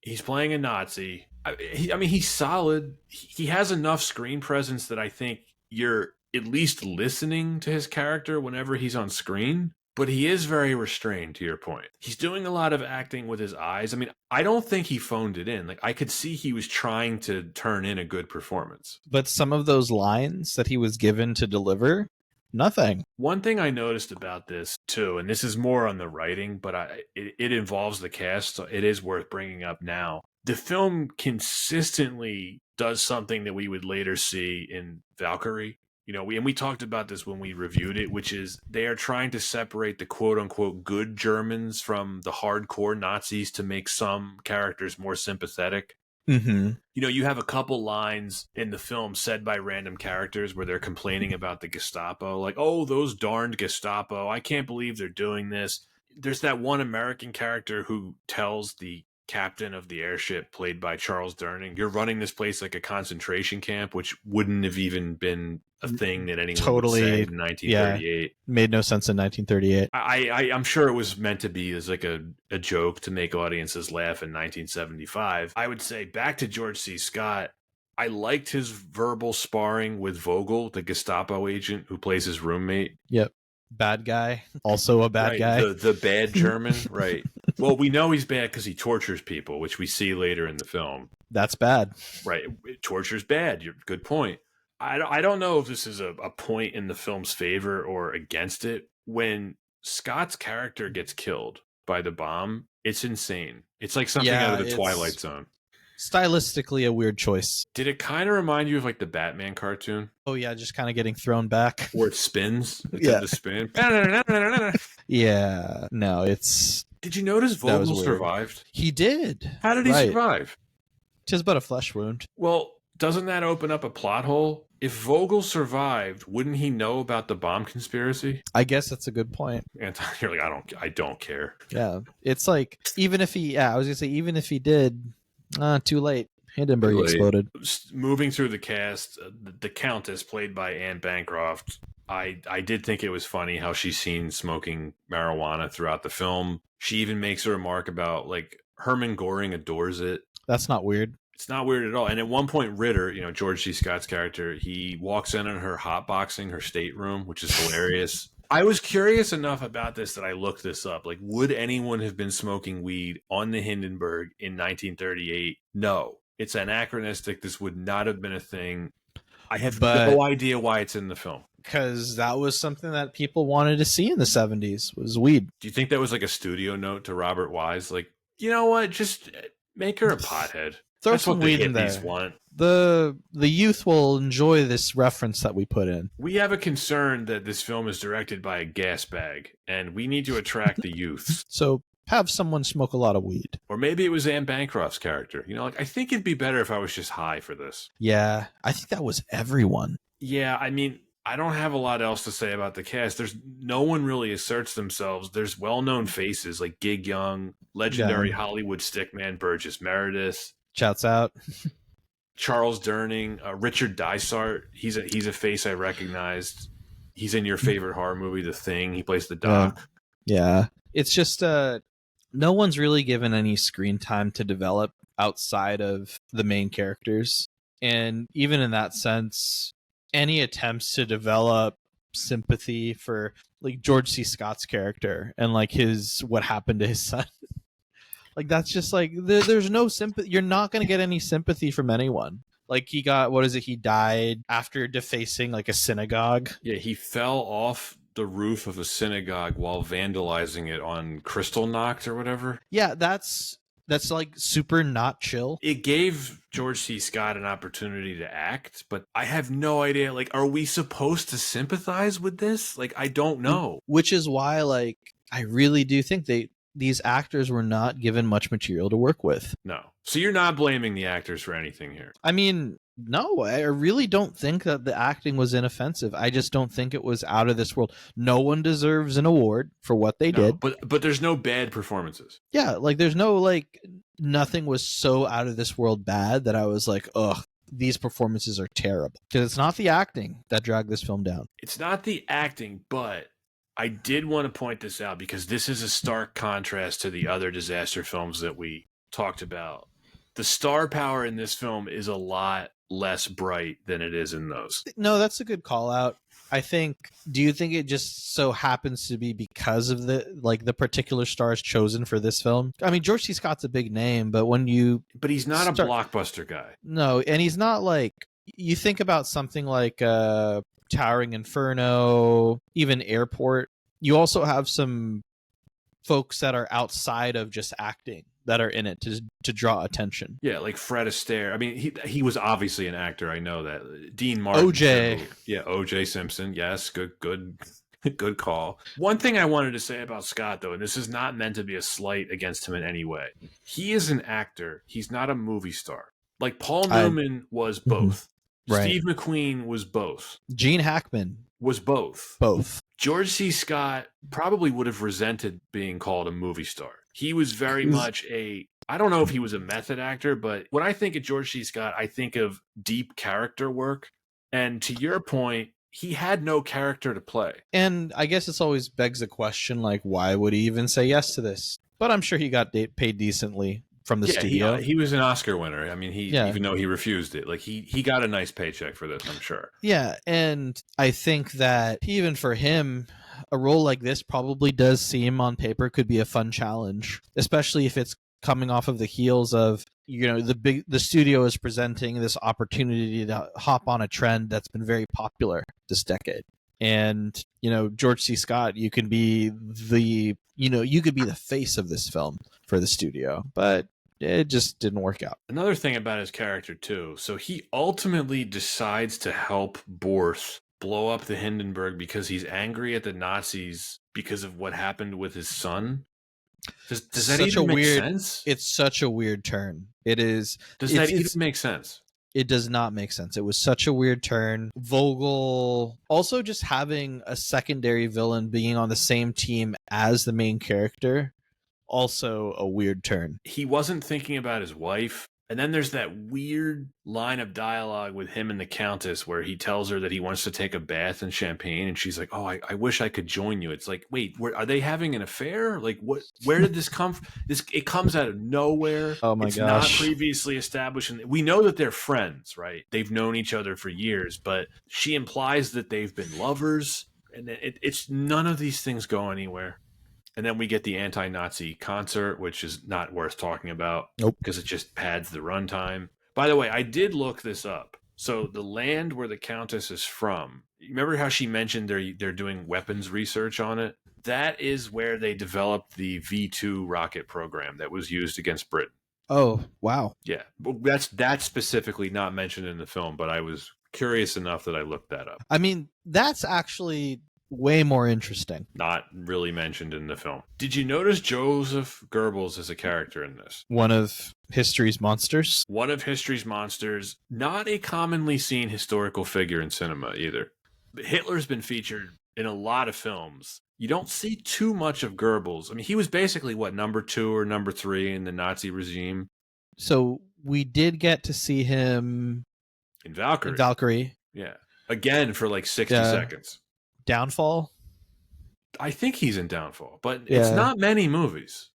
He's playing a Nazi. I mean, he's solid. He has enough screen presence that I think you're at least listening to his character whenever he's on screen. But he is very restrained, to your point. He's doing a lot of acting with his eyes. I mean, I don't think he phoned it in. Like, I could see he was trying to turn in a good performance. But some of those lines that he was given to deliver, nothing. One thing I noticed about this, too, and this is more on the writing, but it involves the cast, so it is worth bringing up now. The film consistently does something that we would later see in Valkyrie. You know, we talked about this when we reviewed it, which is they are trying to separate the quote-unquote good Germans from the hardcore Nazis to make some characters more sympathetic. Mm-hmm. You know, you have a couple lines in the film said by random characters where they're complaining about the Gestapo, like, oh, those darned Gestapo, I can't believe they're doing this. There's that one American character who tells the captain of the airship, played by Charles Durning, you're running this place like a concentration camp, which wouldn't have even been a thing that anyone would say in 1938. Yeah, made no sense in 1938. I'm sure it was meant to be as like a joke to make audiences laugh in 1975. I would say, back to George C. Scott, I liked his verbal sparring with Vogel, the Gestapo agent who plays his roommate. Yep. Bad guy. Also a bad guy. The bad German, right. Well, we know he's bad because he tortures people, which we see later in the film. That's bad. Right. Torture's bad. Good point. I don't know if this is a point in the film's favor or against it. When Scott's character gets killed by the bomb, it's insane. It's like something out of the Twilight Zone. Stylistically a weird choice. Did it kind of remind you of like the Batman cartoon? Oh yeah, just kind of getting thrown back. Or it spins. It's Yeah. the spin. Yeah. No, it's... Did you notice Vogel survived? He did. How did he survive? Just but a flesh wound. Well, doesn't that open up a plot hole? If Vogel survived, wouldn't he know about the bomb conspiracy? I guess that's a good point. Anton, you're like, I don't care. Yeah. It's like, even if he, I was going to say, even if he did, too late. Hindenburg exploded. Moving through the cast, the Countess, played by Anne Bancroft, I did think it was funny how she's seen smoking marijuana throughout the film. She even makes a remark about, like, Hermann Göring adores it. That's not weird. It's not weird at all. And at one point, Ritter, you know, George C. Scott's character, he walks in on her hotboxing her stateroom, which is hilarious. I was curious enough about this that I looked this up. Like, would anyone have been smoking weed on the Hindenburg in 1938? No. It's anachronistic. This would not have been a thing. I have no idea why it's in the film. Because that was something that people wanted to see in the 70s, was weed. Do you think that was like a studio note to Robert Wise? Like, you know what? Just make her a pothead. Throw That's some what the weed in there. hippies want. The youth will enjoy this reference that we put in. We have a concern that this film is directed by a gas bag, and we need to attract the youths. So have someone smoke a lot of weed. Or maybe it was Anne Bancroft's character. You know, like, I think it'd be better if I was just high for this. Yeah, I think that was everyone. Yeah, I mean, I don't have a lot else to say about the cast. There's no one really asserts themselves. There's well-known faces like Gig Young, legendary Hollywood stickman Burgess Meredith. Shouts out. Charles Durning, Richard Dysart. He's a face I recognized. He's in your favorite horror movie, The Thing. He plays the doc. Yeah. It's just no one's really given any screen time to develop outside of the main characters. And even in that sense, any attempts to develop sympathy for like George C. Scott's character and like what happened to his son. Like, that's just like, there's no sympathy. You're not going to get any sympathy from anyone. Like, he got, he died after defacing like a synagogue. Yeah, he fell off the roof of a synagogue while vandalizing it on Kristallnacht or whatever. Yeah, that's like super not chill. It gave George C. Scott an opportunity to act, but I have no idea. Like, are we supposed to sympathize with this? Like, I don't know. Which is why, like, I really do think these actors were not given much material to work with. No. So you're not blaming the actors for anything here? I mean, no, I really don't think that the acting was inoffensive. I just don't think it was out of this world. No one deserves an award for what they did. But there's no bad performances. Yeah, like there's no, like, nothing was so out of this world bad that I was like, ugh, these performances are terrible. Because it's not the acting that dragged this film down. It's not the acting, but I did want to point this out because this is a stark contrast to the other disaster films that we talked about. The star power in this film is a lot less bright than it is in those. No, that's a good call out. I think, do you think it just so happens to be because of the particular stars chosen for this film? I mean, George C. Scott's a big name, but when you But he's not a blockbuster guy. No, and he's not like, you think about something like Towering Inferno, even Airport. You also have some folks that are outside of just acting that are in it to draw attention. Yeah, like Fred Astaire. I mean, he was obviously an actor. I know that. Dean Martin. OJ. Yeah, OJ Simpson. Yes, good call. One thing I wanted to say about Scott, though, and this is not meant to be a slight against him in any way. He is an actor. He's not a movie star. Like Paul Newman was both. Right. Steve McQueen was both. Gene Hackman was both. Both. George C. Scott probably would have resented being called a movie star. He was very much I don't know if he was a method actor, but when I think of George C. Scott, I think of deep character work. And to your point, he had no character to play. And I guess it's always begs the question, like, why would he even say yes to this? But I'm sure he got paid decently from the studio. He was an Oscar winner. I mean, even though he refused it, like he got a nice paycheck for this, I'm sure. Yeah, and I think that even for him, a role like this probably does seem on paper could be a fun challenge, especially if it's coming off of the heels of, the studio is presenting this opportunity to hop on a trend that's been very popular this decade. And, George C. Scott, you could be the face of this film for the studio, but it just didn't work out. Another thing about his character, too. So he ultimately decides to help Borth blow up the Hindenburg because he's angry at the Nazis because of what happened with his son. Does that even make sense? It's such a weird turn. It is. Does that even make sense? It does not make sense. It was such a weird turn. Vogel also just having a secondary villain being on the same team as the main character, also a weird turn. He wasn't thinking about his wife. And then there's that weird line of dialogue with him and the Countess where he tells her that he wants to take a bath in champagne. And she's like, oh, I wish I could join you. It's like, wait, are they having an affair? Like, where did this come from? It comes out of nowhere. Oh my gosh. It's not previously established. And we know that they're friends, right? They've known each other for years, but she implies that they've been lovers. And it's none of these things go anywhere. And then we get the anti-Nazi concert, which is not worth talking about. Nope. Because it just pads the runtime. By the way, I did look this up. So the land where the Countess is from, remember how she mentioned they're doing weapons research on it? That is where they developed the V2 rocket program that was used against Britain. Oh, wow. Yeah. That's specifically not mentioned in the film, but I was curious enough that I looked that up. I mean, that's actually way more interesting. Not really mentioned in the film. Did you notice Joseph Goebbels as a character in this? One of history's monsters. One of history's monsters. Not a commonly seen historical figure in cinema either. Hitler's been featured in a lot of films. You don't see too much of Goebbels. I mean, he was basically, number 2 or number 3 in the Nazi regime. So we did get to see him in Valkyrie. Yeah. Again for like 60 seconds. Downfall? I think he's in Downfall, but it's not many movies.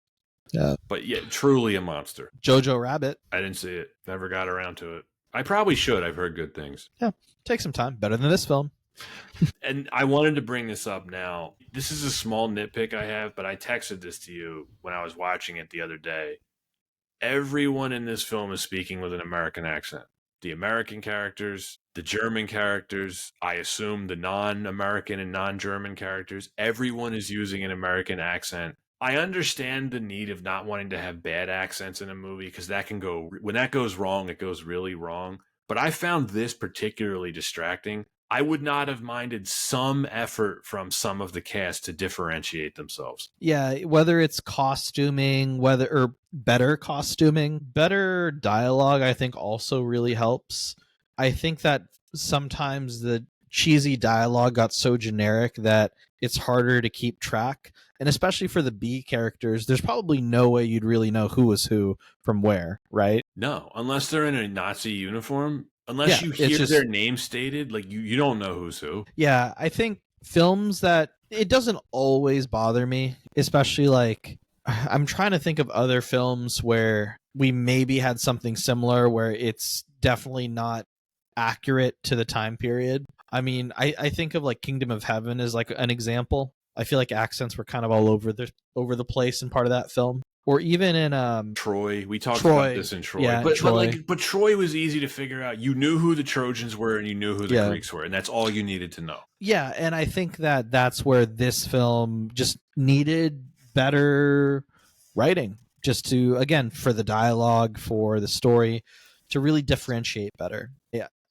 Yeah. But yeah, truly a monster. Jojo Rabbit. I didn't see it. Never got around to it. I probably should. I've heard good things. Yeah. Take some time. Better than this film. And I wanted to bring this up now. This is a small nitpick I have, but I texted this to you when I was watching it the other day. Everyone in this film is speaking with an American accent. The American characters, the German characters, I assume the non-American and non-German characters, everyone is using an American accent. I understand the need of not wanting to have bad accents in a movie because when that goes wrong, it goes really wrong. But I found this particularly distracting. I would not have minded some effort from some of the cast to differentiate themselves. Yeah, whether it's costuming, better costuming, better dialogue, I think also really helps. I think that sometimes the cheesy dialogue got so generic that it's harder to keep track. And especially for the B characters, there's probably no way you'd really know who was who from where, right? No, unless they're in a Nazi uniform. Unless you hear their name stated, like you don't know who's who. Yeah, I think films that it doesn't always bother me, especially like I'm trying to think of other films where we maybe had something similar where it's definitely not accurate to the time period. I mean, I think of like Kingdom of Heaven as like an example. I feel like accents were kind of all over the place in part of that film. Or even in Troy. We talked about Troy. this in Troy. Yeah, But Troy. but Troy was easy to figure out. You knew who the Trojans were and you knew who the Yeah. Greeks were, and that's all you needed to know. Yeah, and I think that that's where this film just needed better writing, just to, again, for the dialogue, for the story, to really differentiate better.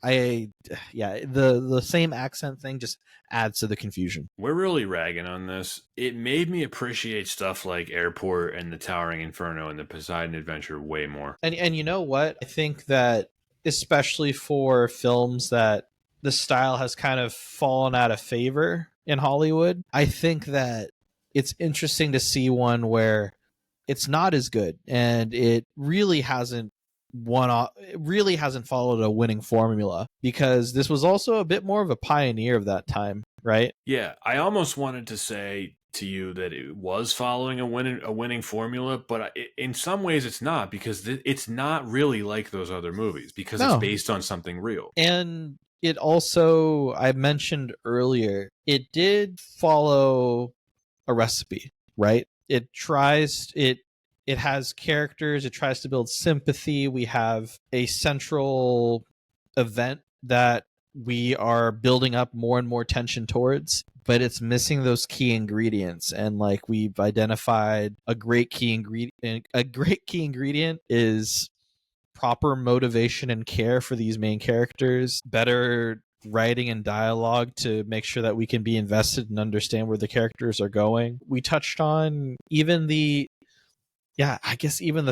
The same accent thing just adds to the confusion. We're really ragging on this. It made me appreciate stuff like Airport and the Towering Inferno and the Poseidon Adventure way more. And you know what? I think that especially for films that the style has kind of fallen out of favor in Hollywood, I think that it's interesting to see one where it's not as good and it really hasn't followed a winning formula, because this was also a bit more of a pioneer of that time, right? Yeah, I almost wanted to say to you that it was following a winning formula, but in some ways it's not, because it's not really like those other movies, because No. it's based on something real. And it also, I mentioned earlier, it did follow a recipe, right? It has characters, it tries to build sympathy. We have a central event that we are building up more and more tension towards, but it's missing those key ingredients. And like, we've identified a great key ingredient is proper motivation and care for these main characters, better writing and dialogue to make sure that we can be invested and understand where the characters are going. We touched on even the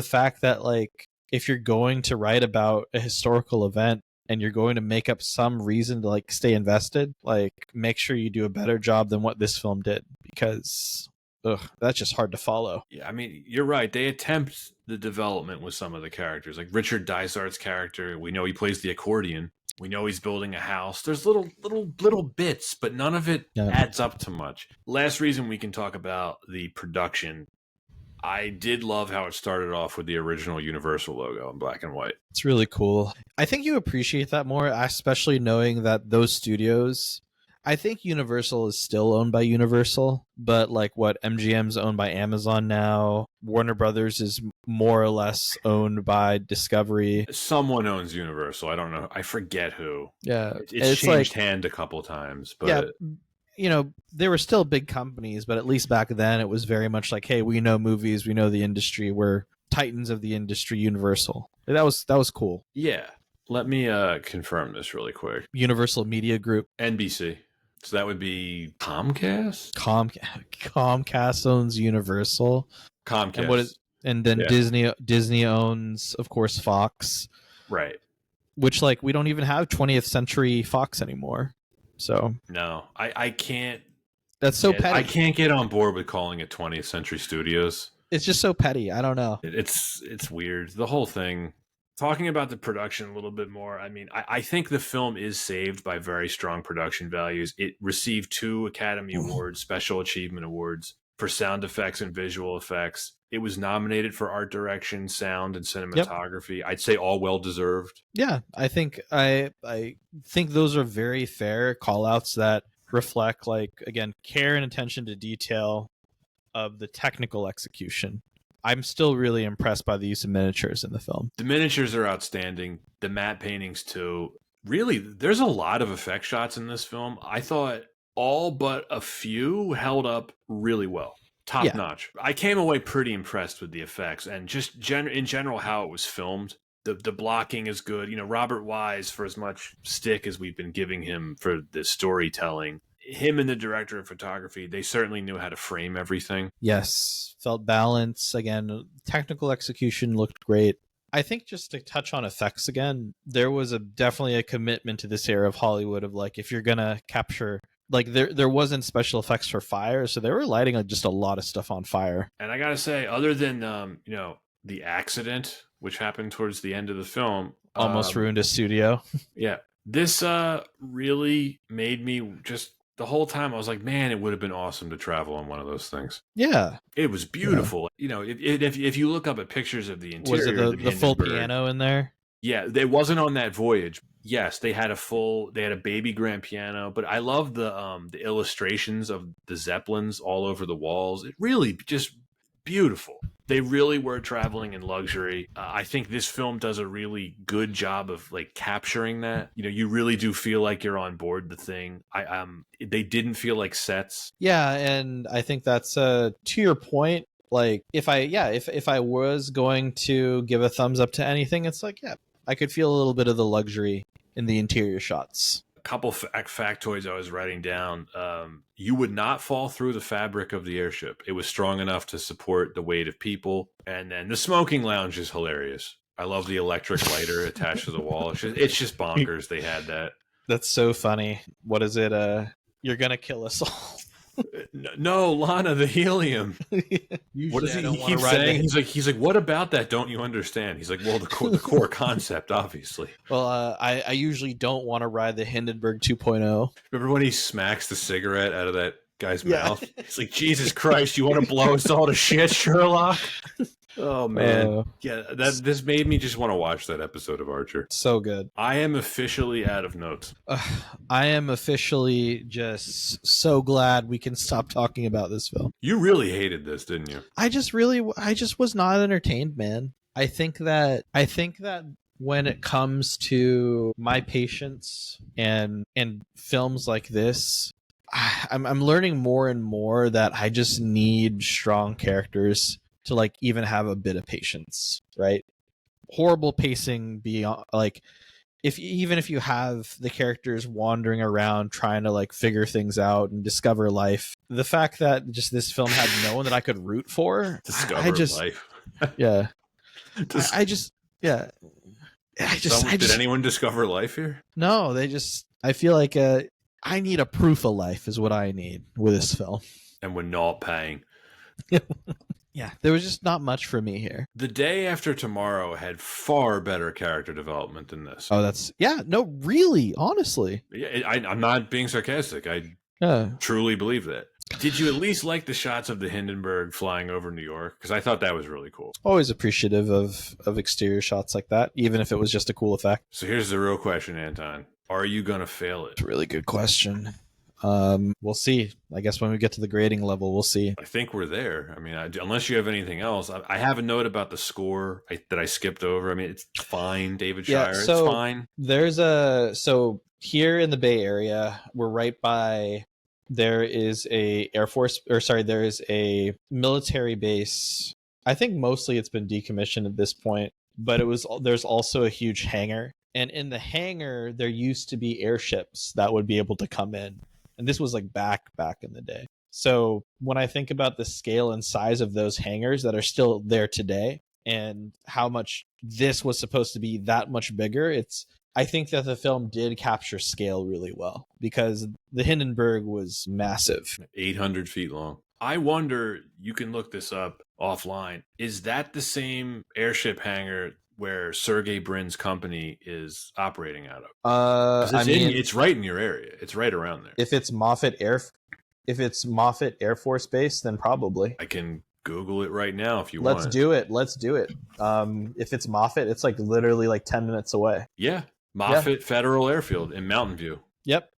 fact that, like, if you're going to write about a historical event and you're going to make up some reason to like stay invested, like, make sure you do a better job than what this film did, because that's just hard to follow. Yeah, I mean, you're right. They attempt the development with some of the characters, like Richard Dysart's character. We know he plays the accordion. We know he's building a house. There's little bits, but none of it adds up to much. Last reason we can talk about the production. I did love how it started off with the original Universal logo in black and white. It's really cool. I think you appreciate that more, especially knowing that those studios, I think Universal is still owned by Universal, but like what MGM's owned by Amazon now, Warner Brothers is more or less owned by Discovery. Someone owns Universal. I don't know. I forget who. Yeah. It's changed hand a couple times, but yeah, you know, they were still big companies, but at least back then it was very much like, hey, we know movies, we know the industry, we're titans of the industry, Universal. That was cool. Yeah. Let me confirm this really quick. Universal Media Group. NBC. So that would be Comcast? Comcast owns Universal. Comcast. And then Disney owns, of course, Fox. Right. Which, like, we don't even have 20th Century Fox anymore. So no, I can't. That's so petty. I can't get on board with calling it 20th Century Studios. It's just so petty. I don't know. It's weird. The whole thing. Talking about the production a little bit more, I mean, I think the film is saved by very strong production values. It received 2 Academy Awards, Special Achievement Awards, for sound effects and visual effects. It was nominated for art direction, sound, and cinematography. Yep. I'd say all well deserved. Yeah, I think those are very fair call-outs that reflect, like, again, care and attention to detail of the technical execution. I'm still really impressed by the use of miniatures in the film. The miniatures are outstanding. The matte paintings too. Really, there's a lot of effect shots in this film. I thought all but a few held up really well. Top notch. I came away pretty impressed with the effects and just in general how it was filmed. The blocking is good. You know, Robert Wise, for as much stick as we've been giving him for the storytelling, him and the director of photography, they certainly knew how to frame everything. Yes. Felt balance. Again, technical execution looked great. I think just to touch on effects again, there was definitely a commitment to this era of Hollywood of, like, if you're going to capture, like, there wasn't special effects for fire, so they were lighting just a lot of stuff on fire. And I got to say, other than, you know, the accident, which happened towards the end of the film. Almost ruined a studio. Yeah. This really made me just, the whole time I was like, man, it would have been awesome to travel on one of those things. Yeah. It was beautiful. Yeah. You know, if you look up at pictures of the interior, was it the full piano in there? Yeah, it wasn't on that voyage, yes, they had a baby grand piano, but I love the illustrations of the Zeppelins all over the walls. It really just beautiful. They really were traveling in luxury. I think this film does a really good job of like capturing that. You know, you really do feel like you're on board the thing. They didn't feel like sets. Yeah, and I think that's to your point. Like if I was going to give a thumbs up to anything, it's like, yeah, I could feel a little bit of the luxury in the interior shots. A couple factoids I was writing down. You would not fall through the fabric of the airship. It was strong enough to support the weight of people. And then the smoking lounge is hilarious. I love the electric lighter attached to the wall. It's just bonkers. They had that. That's so funny. What is it? You're gonna kill us all. No, Lana, the helium. Usually What does I he don't wanna keep ride saying? the- He's like, what about that? Don't you understand? He's like, well, the core concept, obviously. Well, I usually don't want to ride the Hindenburg 2.0. Remember when he smacks the cigarette out of that guy's Yeah. mouth? He's like, Jesus Christ, you want to blow us all to shit, Sherlock? Oh man, yeah. This made me just want to watch that episode of Archer. So good. I am officially out of notes. I am officially just so glad we can stop talking about this film. You really hated this, didn't you? I just was not entertained, man. I think that when it comes to my patience and films like this, I'm learning more and more that I just need strong characters to like even have a bit of patience, right? Horrible pacing beyond like if you have the characters wandering around trying to like figure things out and discover life, the fact that just this film had no one that I could root for, Discover life. Yeah. I just Did anyone discover life here? No, I feel like I need a proof of life is what I need with this film. And we're not paying. Yeah, there was just not much for me here. The Day After Tomorrow had far better character development than this. Oh, really, honestly. Yeah, I'm not being sarcastic. I truly believe that. Did you at least like the shots of the Hindenburg flying over New York? Because I thought that was really cool. Always appreciative of exterior shots like that, even if it was just a cool effect. So here's the real question, Anton. Are you going to fail it? It's a really good question. We'll see. I guess when we get to the grading level, we'll see. I think we're there. I mean, unless you have anything else, I have a note about the score that I skipped over. I mean, it's fine, David Shire. It's fine. So here in the Bay Area, we're right by. There is a there is a military base. I think mostly it's been decommissioned at this point, but there's also a huge hangar. And in the hangar, there used to be airships that would be able to come in. And this was like back in the day. So when I think about the scale and size of those hangars that are still there today and how much this was supposed to be that much bigger, I think that the film did capture scale really well because the Hindenburg was massive. 800 feet long. I wonder, you can look this up offline. Is that the same airship hangar where Sergey Brin's company is operating out of? It's right in your area. It's right around there. If it's Moffett Air Force Base, then probably. I can Google it right now if you want. Let's do it. If it's Moffett, it's like literally like 10 minutes away. Yeah. Moffett Federal Airfield in Mountain View. Yep.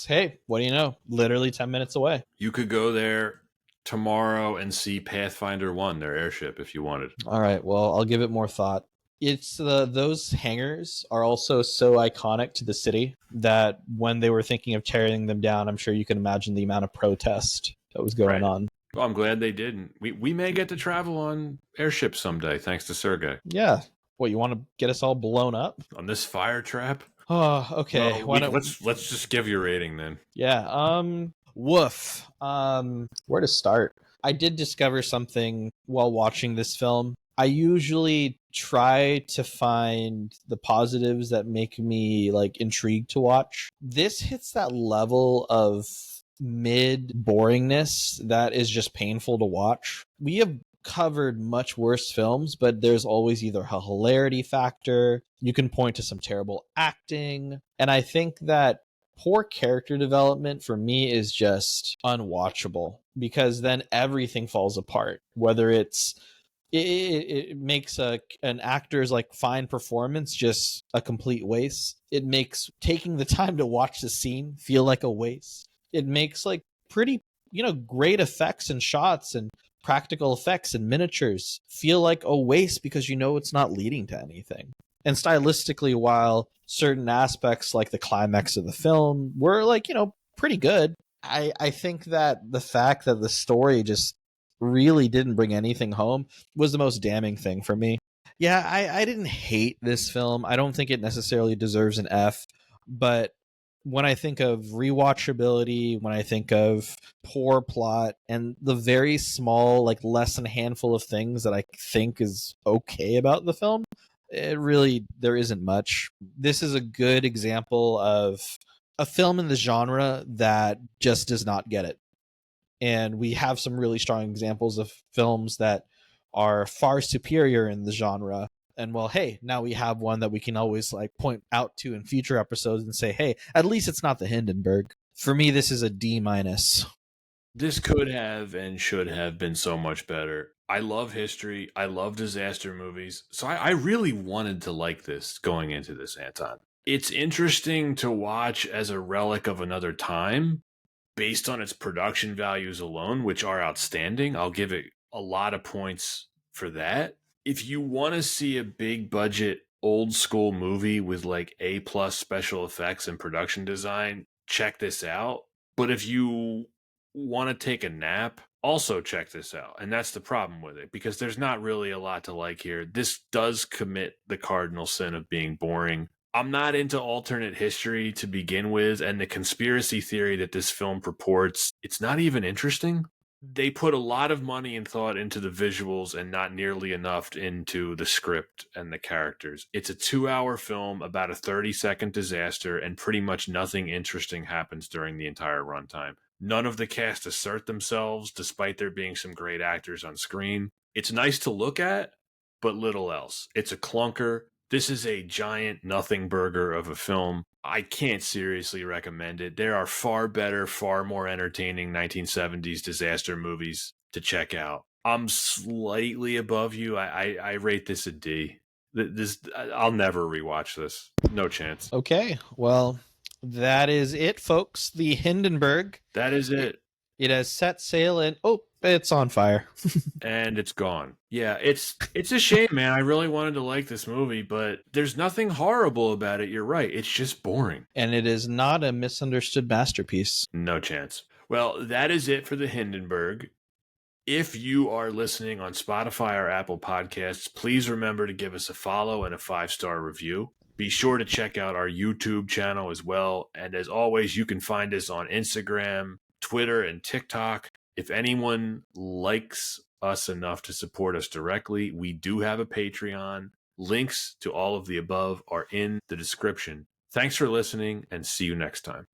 Hey, what do you know? Literally 10 minutes away. You could go there tomorrow and see Pathfinder 1, their airship, if you wanted. All right. Well, I'll give it more thought. It's those hangars are also so iconic to the city that when they were thinking of tearing them down, I'm sure you can imagine the amount of protest that was going on. Well, I'm glad they didn't. We may get to travel on airships someday, thanks to Sergey. Yeah. What, you want to get us all blown up? On this fire trap? Oh, okay. Well, let's just give you a rating then. Yeah. Woof. Where to start? I did discover something while watching this film. I usually try to find the positives that make me like intrigued to watch. This hits that level of mid boringness that is just painful to watch. We have covered much worse films, but there's always either a hilarity factor, you can point to some terrible acting, and I think that poor character development for me is just unwatchable because then everything falls apart, whether it's it makes an actor's like fine performance just a complete waste. It makes taking the time to watch the scene feel like a waste. It makes like pretty, great effects and shots and practical effects and miniatures feel like a waste because it's not leading to anything. And stylistically, while certain aspects like the climax of the film were like, pretty good, I think that the fact that the story just really didn't bring anything home was the most damning thing for me. Yeah, I didn't hate this film. I don't think it necessarily deserves an F, but when I think of rewatchability, when I think of poor plot and the very small, like less than a handful of things that I think is okay about the film, there isn't much. This is a good example of a film in the genre that just does not get it. And we have some really strong examples of films that are far superior in the genre. And well, hey, now we have one that we can always like point out to in future episodes and say, hey, at least it's not the Hindenburg. For me, this is a D minus. This could have and should have been so much better. I love history. I love disaster movies. So I really wanted to like this going into this, Anton. It's interesting to watch as a relic of another time based on its production values alone, which are outstanding. I'll give it a lot of points for that. If you want to see a big budget, old school movie with like A plus special effects and production design, check this out. But if you want to take a nap, also check this out. And that's the problem with it, because there's not really a lot to like here. This does commit the cardinal sin of being boring. I'm not into alternate history to begin with, and the conspiracy theory that this film purports, it's not even interesting. They put a lot of money and thought into the visuals and not nearly enough into the script and the characters. It's a 2-hour film about a 30-second disaster, and pretty much nothing interesting happens during the entire runtime. None of the cast assert themselves, despite there being some great actors on screen. It's nice to look at, but little else. It's a clunker. This is a giant nothing burger of a film. I can't seriously recommend it. There are far better, far more entertaining 1970s disaster movies to check out. I'm slightly above you. I rate this a D. I'll never rewatch this. No chance. Okay, well, that is it, folks. The Hindenburg. That is it. It has set sail and it's on fire. And it's gone. Yeah, it's a shame, man. I really wanted to like this movie, but there's nothing horrible about it. You're right. It's just boring. And it is not a misunderstood masterpiece. No chance. Well, that is it for the Hindenburg. If you are listening on Spotify or Apple Podcasts, please remember to give us a follow and a 5-star review. Be sure to check out our YouTube channel as well. And as always, you can find us on Instagram, Twitter, and TikTok. If anyone likes us enough to support us directly, we do have a Patreon. Links to all of the above are in the description. Thanks for listening, and see you next time.